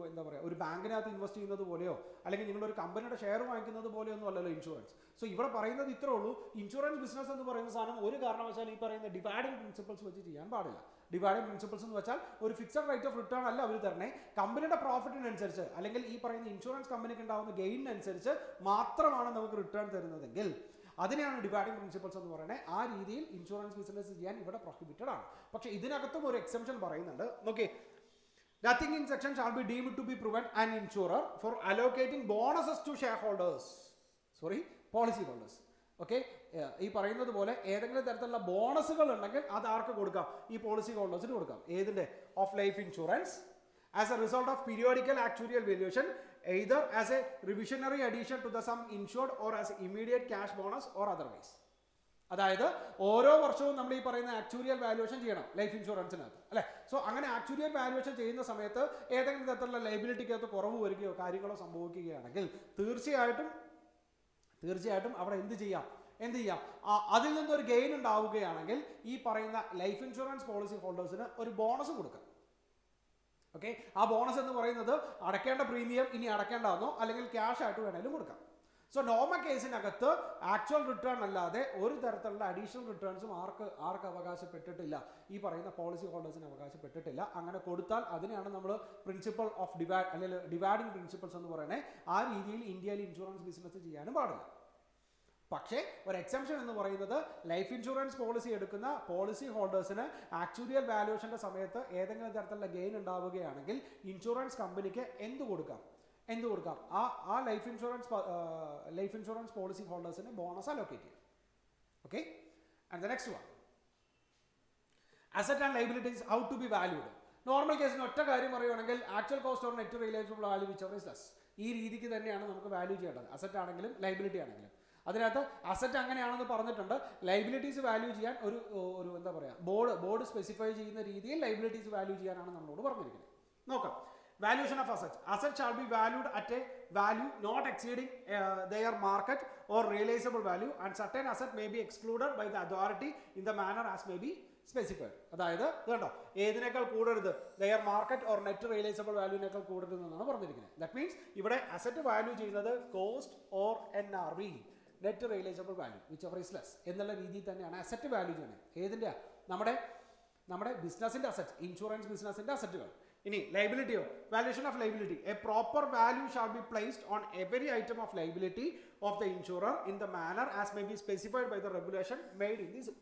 എന്താ പറയുക, ഒരു ബാങ്കിനകത്ത് ഇൻവെസ്റ്റ് ചെയ്യുന്നത് പോലെയോ അല്ലെങ്കിൽ നിങ്ങളൊരു കമ്പനിയുടെ ഷെയർ വാങ്ങിക്കുന്നത് പോലെയോ ഒന്നും അല്ലല്ലോ ഇൻഷുറൻസ്. സോ ഇവിടെ പറയുന്നത് ഇത്രേ ഉള്ളൂ, ഇൻഷുറൻസ് ബിസിനസ് എന്ന് പറയുന്ന സാധനം ഒരു കാരണവശാലും ഈ പറയുന്ന ഡിവൈഡിംഗ് പ്രിൻസിപ്പിൾസ് വെച്ച് ചെയ്യാൻ പാടില്ല. ഡിവൈഡിംഗ് പ്രിൻസിപ്പിൾസ് എന്ന് വെച്ചാൽ ഒരു ഫിക്സഡ് റേറ്റ് ഓഫ് റിട്ടേൺ അല്ല അവർ തരണേ. കമ്പനിയുടെ പ്രോഫിറ്റിനനുസരിച്ച് അല്ലെങ്കിൽ ഈ പറയുന്ന ഇൻഷുറൻസ് കമ്പനിക്ക് ഉണ്ടാകുന്ന ഗെയിനനുസരിച്ച് മാത്രമാണ് നമുക്ക് റിട്ടേൺ തരുന്നതെങ്കിൽ അതിനെയാണ് ഡിവൈഡിംഗ് പ്രിൻസിപ്പിൾസ് എന്ന് പറയുന്നത്. ആ രീതിയിൽ ഇൻഷുറൻസ് ബിസിനസ് ചെയ്യാൻ ഇവിടെ പ്രൊഹിബിറ്റഡ് ആണ്. പക്ഷേ ഇതിനകത്തും ഒരു എക്സെപ്ഷൻ പറയുന്നുണ്ട്. Okay, nothing in section shall be deemed to be prevent an insurer for allocating bonuses to share holders policy holders. Okay, ഈ പറയുന്നത് പോലെ ഏതെങ്കിലും തരത്തിലുള്ള ബോണസുകൾ ഉണ്ടെങ്കിൽ അത് ആർക്ക് കൊടുക്കാം? ഈ പോളിസി ഹോൾഡേഴ്സിന് കൊടുക്കാം. ഏതിന്റെ? Of life insurance as a result of periodical actuarial valuation, either as a revisionary addition to the sum insured or as immediate cash bonus or otherwise. അതായത് ഓരോ വർഷവും നമ്മൾ ഈ പറയുന്ന ആക്ച്വറിയൽ വാല്യുവേഷൻ ചെയ്യണം ലൈഫ് ഇൻഷുറൻസിനകത്ത് അല്ലേ. സോ അങ്ങനെ ആക്ച്വറിയൽ വാല്യുവേഷൻ ചെയ്യുന്ന സമയത്ത് ഏതെങ്കിലും തരത്തിലുള്ള ലയബിലിറ്റിക്കകത്ത് കുറവ് വരികയോ കാര്യങ്ങളോ സംഭവിക്കുകയാണെങ്കിൽ തീർച്ചയായിട്ടും അവിടെ എന്ത് ചെയ്യാം? അതിൽ നിന്നൊരു ഗെയിൻ ഉണ്ടാവുകയാണെങ്കിൽ ഈ പറയുന്ന ലൈഫ് ഇൻഷുറൻസ് പോളിസി ഹോൾഡേഴ്സിന് ഒരു ബോണസ് കൊടുക്കാം. ഓക്കെ, ആ ബോണസ് എന്ന് പറയുന്നത് അടയ്ക്കേണ്ട പ്രീമിയം ഇനി അടയ്ക്കേണ്ടതെന്നോ അല്ലെങ്കിൽ ക്യാഷ് ആയിട്ട് വേണമെങ്കിലും കൊടുക്കാം. സോ നോർമൽ കേസിനകത്ത് ആക്ച്വൽ റിട്ടേൺ അല്ലാതെ ഒരു തരത്തിലുള്ള അഡീഷണൽ റിട്ടേൺസും ആർക്ക് അവകാശപ്പെട്ടിട്ടില്ല? ഈ പറയുന്ന പോളിസി ഹോൾഡേഴ്സിന് അവകാശപ്പെട്ടിട്ടില്ല. അങ്ങനെ കൊടുത്താൽ അതിനെയാണ് നമ്മൾ പ്രിൻസിപ്പൾ ഓഫ് അല്ലെങ്കിൽ ഡിവൈഡിംഗ് പ്രിൻസിപ്പിൾസ് എന്ന് പറയുന്നത്. ആ രീതിയിൽ ഇന്ത്യയിൽ ഇൻഷുറൻസ് ബിസിനസ് ചെയ്യാനും പാടില്ല. പക്ഷേ ഒരു എക്സംഷൻ എന്ന് പറയുന്നത് ലൈഫ് ഇൻഷുറൻസ് പോളിസി എടുക്കുന്ന പോളിസി ഹോൾഡേഴ്സിന് ആക്ച്വറിയൽ വാല്യൂഷൻ്റെ സമയത്ത് ഏതെങ്കിലും തരത്തിലുള്ള ഗെയിൻ ഉണ്ടാവുകയാണെങ്കിൽ ഇൻഷുറൻസ് കമ്പനിക്ക് എന്ത് കൊടുക്കാം ആ ലൈഫ് ഇൻഷുറൻസ് പോളിസി ഹോൾഡേഴ്സിന് ബോണസ് അലോക്കേറ്റ് ചെയ്യാം. Okay, and the next one, asset and liabilities how to be valued. Normal കേസിന് ഒറ്റ കാര്യം പറയുകയാണെങ്കിൽ actual cost or net realisable value which ever is less. ഈ രീതിക്ക് തന്നെയാണ് നമുക്ക് വാല്യൂ ചെയ്യേണ്ടത്, അസറ്റ് ആണെങ്കിലും ലൈബിലിറ്റി ആണെങ്കിലും. അതിനകത്ത് അസറ്റ് അങ്ങനെയാണെന്ന് പറഞ്ഞിട്ടുണ്ട്, ലൈബിലിറ്റീസ് വാല്യൂ ചെയ്യാൻ ഒരു എന്താ പറയുക ബോർഡ് സ്പെസിഫൈ ചെയ്യുന്ന രീതിയിൽ ലൈബിലിറ്റീസ് വാല്യൂ ചെയ്യാനാണ് നമ്മളോട് പറഞ്ഞിരിക്കുന്നത്. നോക്കാം, valuation of asset. Asset shall be valued at a value not exceeding their market or realizable value and certain asset may be excluded by the authority in the manner as may be specified. അതായത് ഇതുണ്ടോ, ഏതിനേക്കാൾ കൂടരുത്, their market or net realizable valueനേക്കാൾ കൂടരുത് എന്നാണ് പറഞ്ഞിരിക്കുന്നത്. That means ഇവിടെ asset value ചെയ്യുന്നത് cost or NRV, net realisable value which ever is less എന്നുള്ള രീതിയിൽ തന്നെയാണ് asset value ചെയ്യുന്നത്. ഏതിൻ്റെ? നമ്മുടെ ബിസിനസിൻ്റെ അസറ്റ്, ഇൻഷുറൻസ് ബിസിനസിൻ്റെ അസറ്റുകൾ. ഇനി ലൈബിലിറ്റിയോ, valuation of liability. A proper value shall be placed on every item of liability of the insurer in the manner as may be specified by the regulation made in this.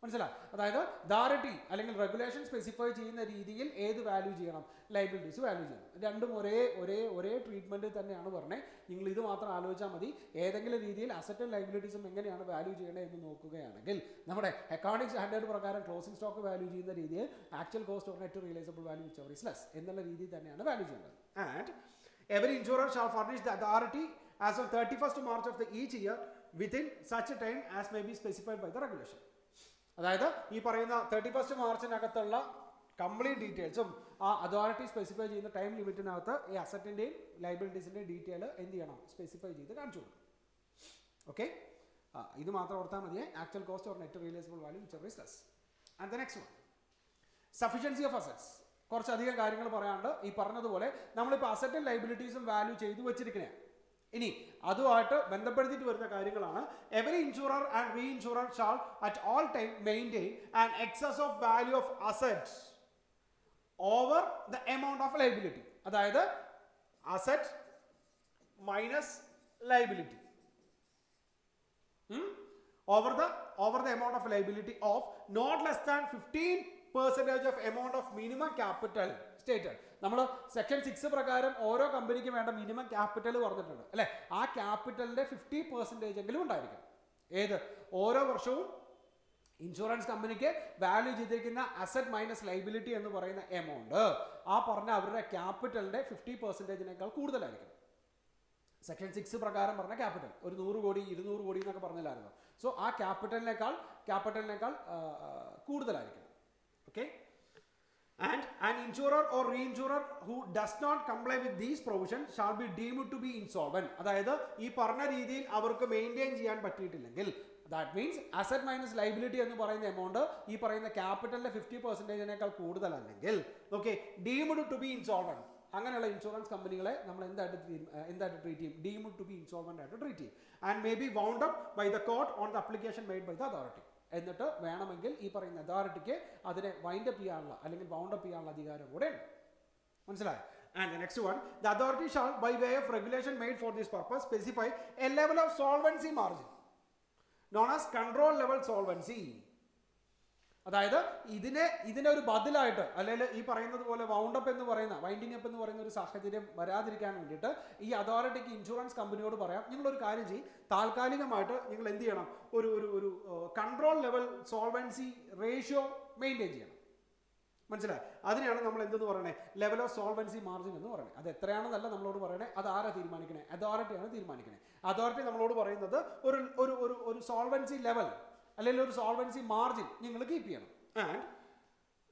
മനസ്സിലായി? അതായത് authority അല്ലെങ്കിൽ regulation specify ചെയ്യുന്ന രീതിയിൽ ഏത് value ചെയ്യണം, liabilities value ചെയ്യണം. രണ്ടും ഒരേ ട്രീറ്റ്മെൻറ്റിൽ തന്നെയാണ് പറഞ്ഞത്. നിങ്ങൾ ഇത് മാത്രം ആലോചിച്ചാൽ മതി. ഏതെങ്കിലും രീതിയിൽ അസറ്റും ലൈബിലിറ്റീസും എങ്ങനെയാണ് വാല്യൂ ചെയ്യണത് എന്ന് നോക്കുകയാണെങ്കിൽ നമ്മുടെ അക്കൗണ്ടിംഗ് സ്റ്റാൻഡേർഡ് പ്രകാരം ക്ലോസിംഗ് സ്റ്റോക്ക് വാല്യൂ ചെയ്യുന്ന രീതിയിൽ actual cost or net realisable value which ever is less എന്നുള്ള രീതിയിൽ തന്നെയാണ് വാല്യൂ ചെയ്യേണ്ടത്. And every insurer shall furnish the authority as on 31st March of the each year within such a time as may be specified by the regulation. അതായത് ഈ പറയുന്ന 31st March complete ഡീറ്റെയിൽസും ആ അതോറിറ്റി സ്പെസിഫൈ ചെയ്യുന്ന time ലിമിറ്റിനകത്ത് ഈ അസറ്റിൻ്റെയും ലൈബിലിറ്റീസിൻ്റെയും detail എന്ത് ചെയ്യണം, specify ചെയ്ത് കാണിച്ചു കൊടുക്കും. ഓക്കെ, ഇത് മാത്രം ഓർത്താൽ മതിയെ, actual cost or net realisable value which ever is less. And the next one, sufficiency of assets. കുറച്ചധികം കാര്യങ്ങൾ പറയാനുണ്ട്. ഈ പറഞ്ഞതുപോലെ നമ്മളിപ്പോൾ അസറ്റും ലൈബിലിറ്റീസും വാല്യൂ ചെയ്തു വെച്ചിരിക്കണേ. ഇനി അതുമായിട്ട് ബന്ധപ്പെടുത്തിയിട്ട് വരുന്ന കാര്യങ്ങളാണ്. Every insurer and re insurer shall at all time maintain an excess of value of assets over the amount of liability. അതായത് asset minus liability over the amount of liability of not less than 15% of amount of minimum capital stated. നമ്മൾ section 6 പ്രകാരം ഓരോ കമ്പനിക്കും വേണ്ട minimum capital പറഞ്ഞിട്ടുണ്ട് അല്ലേ? ആ ക്യാപിറ്റലിന്റെ 50% എങ്കിലും ഉണ്ടായിരിക്കും. ഏത്? ഓരോ വർഷവും ഇൻഷുറൻസ് കമ്പനിക്ക് വാല്യൂ ചെയ്തിരിക്കുന്ന അസറ്റ് മൈനസ് ലൈബിലിറ്റി എന്ന് പറയുന്ന എമൗണ്ട് ആ പറഞ്ഞ അവരുടെ ക്യാപിറ്റലിന്റെ 50%-നേക്കാൾ കൂടുതലായിരിക്കും. സെക്ഷൻ 6 പ്രകാരം പറഞ്ഞ ക്യാപിറ്റൽ ഒരു 100 കോടി 200 കോടി എന്നൊക്കെ പറഞ്ഞില്ലായിരുന്നു. സോ ആ ക്യാപിറ്റലിനേക്കാൾ കൂടുതലായിരിക്കും. Okay, and an insurer or reinsurer who does not comply with these provisions shall be deemed to be insolvent. അതായത് ഈ പറഞ്ഞ രീതിയിൽ അവർക്ക് മെയിൻറ്റെയിൻ ചെയ്യാൻ പറ്റിയിട്ടില്ലെങ്കിൽ, that means asset minus liability എന്ന് പറയുന്ന എമൗണ്ട് ഈ പറയുന്ന ക്യാപിറ്റലിന്റെ 50%-നേക്കാൾ കൂടുതലല്ലെങ്കിൽ okay, deemed to be insolvent. അങ്ങനെയുള്ള ഇൻഷുറൻസ് കമ്പനികളെ നമ്മൾ എന്തായിട്ട് ട്രീറ്റ് ചെയ്യും? ഡീംഡ് ടു ബി ഇൻസോൾവെന്റ് ആയിട്ട് ട്രീറ്റ് ചെയ്യും. And may be wound up by the court on the application made by the authority. എന്നിട്ട് വേണമെങ്കിൽ ഈ പറയുന്ന അതോറിറ്റിക്ക് അതിനെ വൈൻഡ് അപ്പ് ചെയ്യാനുള്ള അല്ലെങ്കിൽ വൗണ്ട് അപ്പ് ചെയ്യാനുള്ള അധികാരം കൂടെ ഉണ്ട്. മനസ്സിലായോ? And the next one, the authority shall by way of regulation made for this purpose specify a level of solvency margin known as control level solvency. അതായത് ഇതിനെ ഒരു ബദലായിട്ട് അല്ലെങ്കിൽ ഈ പറയുന്നത് പോലെ വൈൻഡിങ് അപ്പ് എന്ന് പറയുന്ന ഒരു സാഹചര്യം വരാതിരിക്കാൻ വേണ്ടിയിട്ട് ഈ അതോറിറ്റിക്ക് ഇൻഷുറൻസ് കമ്പനിയോട് പറയാം, നിങ്ങളൊരു കാര്യം ചെയ്യും, താൽക്കാലികമായിട്ട് നിങ്ങൾ എന്ത് ചെയ്യണം, ഒരു control level solvency ratio maintain ചെയ്യണം. മനസ്സിലായി? അതിനെയാണ് നമ്മൾ എന്തെന്ന് പറയണേ, ലെവൽ ഓഫ് സോൾവൻസി മാർജിൻ എന്ന് പറയുന്നത്. അത് എത്രയാണെന്നല്ല നമ്മളോട് പറയണേ, അത് ആരാ തീരുമാനിക്കണേ? അതോറിറ്റിയാണ് തീരുമാനിക്കണേ. അതോറിറ്റി നമ്മളോട് പറയുന്നത് ഒരു സോൾവൻസി ലെവൽ അല്ലെങ്കിൽ ഒരു സോൾവൻസി മാർജിൻ നിങ്ങൾ കീപ്പ് ചെയ്യണം. And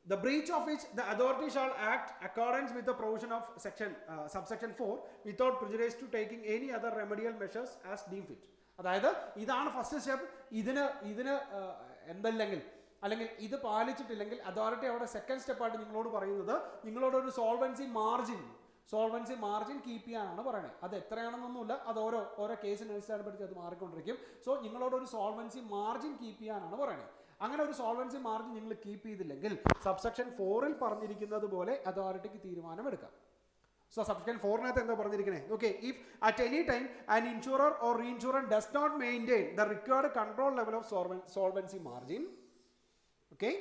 the breach of which the authority shall act accordance with the provision of subsection 4 without prejudice to taking any other remedial measures as deemed fit. അതായത് ഇതാണ് first step. ഇതിന് അല്ലെങ്കിൽ ഇത് പാലിച്ചിട്ടില്ലെങ്കിൽ authority അവിടെ second സ്റ്റെപ്പായിട്ട് നിങ്ങളോട് പറയുന്നത് നിങ്ങളോട് ഒരു സോൾവൻസി മാർജിൻ കീപ്പ് ചെയ്യാനാണ് പറയുന്നത്. അത് എത്രയാണെന്നൊന്നുമില്ല, അത് ഓരോ കേസിന് അടിസ്ഥാനപ്പെടുത്തി അത് മാറിക്കൊണ്ടിരിക്കും. സോ നിങ്ങളോട് ഒരു സോൾവൻസി മാർജിൻ കീപ്പ് ചെയ്യാനാണ് പറയുന്നത്. അങ്ങനെ ഒരു സോൾവൻസി മാർജിൻ നിങ്ങൾ കീപ്പ് ചെയ്തില്ലെങ്കിൽ സബ്സെക്ഷൻ 4-ൽ പറഞ്ഞിരിക്കുന്നത് പോലെ അതോറിറ്റിക്ക് തീരുമാനമെടുക്കാം. സോ സബ്സെക്ഷൻ 4-നകത്ത് എന്താ പറഞ്ഞിരിക്കുന്നത്? Okay, if at any time an insurer or reinsurer does not maintain the required control level of solvency margin, okay,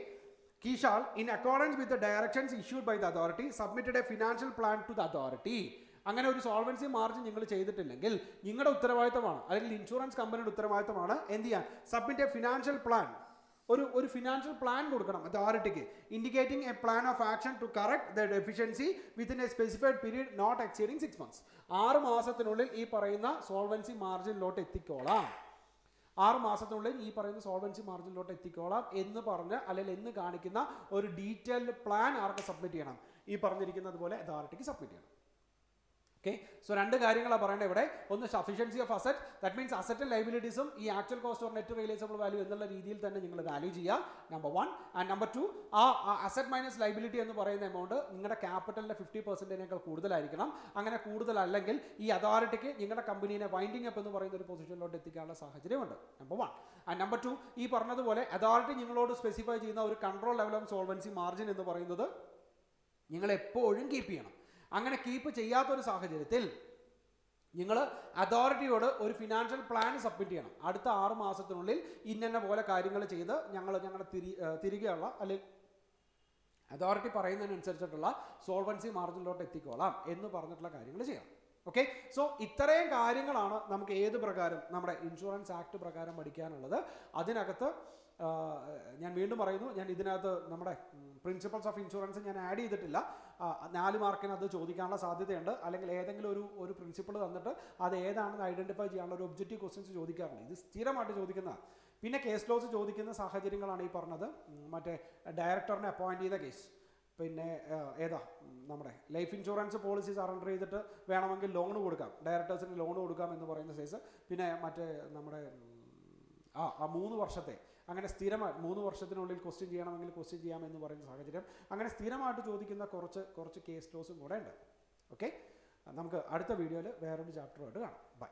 he shall, in accordance with the directions issued by the authority, submitted a financial plan to the authority. അങ്ങനെ ഒരു solvency margin നിങ്ങൾ ചെയ്തിട്ടില്ലെങ്കിൽ നിങ്ങളുടെ ഉത്തരവാദിത്തമാണ്, അല്ലെങ്കിൽ insurance കമ്പനിയുടെ ഉത്തരവാദിത്തമാണ് എന്ത് ചെയ്യാൻ? സബ്മിറ്റ് എ ഫിനാൻഷ്യൽ പ്ലാൻ, ഒരു ഫിനാൻഷ്യൽ പ്ലാൻ കൊടുക്കണം അതോറിറ്റിക്ക്, indicating a plan of action to correct the deficiency within a specified period not exceeding 6 months. 6 മാസത്തിനുള്ളിൽ ഈ പറയുന്ന സോൾവൻസി മാർജിനിലോട്ട് എത്തിക്കോളാം, 6 മാസത്തിനുള്ളിൽ ഈ പറയുന്ന സോൾവൻസി മാർജിനിലോട്ട് എത്തിക്കോളാം എന്ന് പറഞ്ഞ് അല്ലെങ്കിൽ എന്ന് കാണിക്കുന്ന ഒരു ഡീറ്റെയിൽഡ് പ്ലാൻ ആർക്ക് സബ്മിറ്റ് ചെയ്യണം? ഈ പറഞ്ഞിരിക്കുന്നത് പോലെ അതോറിറ്റിക്ക് സബ്മിറ്റ് ചെയ്യണം. ഓക്കെ, സോ 2 കാര്യങ്ങളാണ് പറയേണ്ടത് ഇവിടെ. ഒന്ന് sufficiency of asset, that means അസറ്റും ലൈബിലിറ്റീസും ഈ actual cost or net realisable value എന്നുള്ള രീതിയിൽ തന്നെ നിങ്ങൾ വാല്യൂ ചെയ്യുക, നമ്പർ 1. ആൻഡ് നമ്പർ 2, ആ അസറ്റ് മൈനസ് ലൈബിലിറ്റി എന്ന് പറയുന്ന എമൗണ്ട് നിങ്ങളുടെ ക്യാപിറ്റലിൻ്റെ 50%-നേക്കാൾ കൂടുതലായിരിക്കണം. അങ്ങനെ കൂടുതലല്ലെങ്കിൽ ഈ അതോറിറ്റിക്ക് നിങ്ങളുടെ കമ്പനീനെ വൈൻഡിങ് അപ്പ് എന്ന് പറയുന്ന ഒരു പൊസിഷനിലോട്ട് എത്തിക്കാനുള്ള സാഹചര്യമുണ്ട്, നമ്പർ 1. ആൻഡ് നമ്പർ 2, ഈ പറഞ്ഞതുപോലെ അതോറിറ്റി നിങ്ങളോട് സ്പെസിഫൈ ചെയ്യുന്ന ഒരു control level of solvency margin എന്ന് പറയുന്നത് നിങ്ങൾ എപ്പോഴും കീപ്പ് ചെയ്യണം. അങ്ങനെ കീപ്പ് ചെയ്യാത്തൊരു സാഹചര്യത്തിൽ നിങ്ങൾ അതോറിറ്റിയോട് ഒരു ഫിനാൻഷ്യൽ പ്ലാൻ സബ്മിറ്റ് ചെയ്യണം. അടുത്ത 6 മാസത്തിനുള്ളിൽ ഇന്ന പോലെ കാര്യങ്ങൾ ചെയ്ത് ഞങ്ങളുടെ തിരികെയുള്ള അല്ലെങ്കിൽ അതോറിറ്റി പറയുന്നതിനനുസരിച്ചിട്ടുള്ള സോൾവൻസി മാർജിനിലോട്ട് എത്തിക്കോളാം എന്ന് പറഞ്ഞിട്ടുള്ള കാര്യങ്ങൾ ചെയ്യണം. ഓക്കെ, സോ ഇത്രയും കാര്യങ്ങളാണ് നമുക്ക് ഏത് പ്രകാരം നമ്മുടെ ഇൻഷുറൻസ് ആക്ട് പ്രകാരം പഠിക്കാനുള്ളത്. അതിനകത്ത് ഞാൻ വീണ്ടും പറയുന്നു, ഞാൻ ഇതിനകത്ത് നമ്മുടെ പ്രിൻസിപ്പൾസ് ഓഫ് ഇൻഷുറൻസ് ഞാൻ ആഡ് ചെയ്തിട്ടില്ല. 4 മാർക്കിന് അത് ചോദിക്കാനുള്ള സാധ്യതയുണ്ട്, അല്ലെങ്കിൽ ഏതെങ്കിലും ഒരു പ്രിൻസിപ്പിൾ തന്നിട്ട് അത് ഏതാണെന്ന് ഐഡൻറ്റിഫൈ ചെയ്യാനുള്ള ഒരു ഒബ്ജക്റ്റീവ് ക്വസ്റ്റ്യൻസ് ചോദിക്കാറുണ്ട്. ഇത് സ്ഥിരമായിട്ട് ചോദിക്കുന്ന. പിന്നെ കേസ് ലോസ് ചോദിക്കുന്ന സാഹചര്യങ്ങളാണ് ഈ പറഞ്ഞത്. മറ്റേ ഡയറക്ടറിനെ അപ്പോയിൻറ്റ് ചെയ്ത കേസ്, പിന്നെ ഏതാ നമ്മുടെ ലൈഫ് ഇൻഷുറൻസ് പോളിസി സറണ്ടർ ചെയ്തിട്ട് വേണമെങ്കിൽ ലോൺ കൊടുക്കാം, ഡയറക്ടേഴ്സിന് ലോൺ കൊടുക്കാം എന്ന് പറയുന്ന കേസ്. പിന്നെ മറ്റേ നമ്മുടെ 3 വർഷത്തെ അങ്ങനെ സ്ഥിരമായി 3 വർഷത്തിനുള്ളിൽ ക്വസ്റ്റ്യൻ ചെയ്യണമെങ്കിൽ ക്വസ്റ്റ്യൻ ചെയ്യാമെന്ന് പറയുന്ന സാഹചര്യം, അങ്ങനെ സ്ഥിരമായിട്ട് ചോദിക്കുന്ന കുറച്ച് കേസ് ലോസും കൂടെ ഉണ്ട്. ഓക്കെ, നമുക്ക് അടുത്ത വീഡിയോയിൽ വേറൊരു ചാപ്റ്ററുമായിട്ട് കാണാം. ബൈ.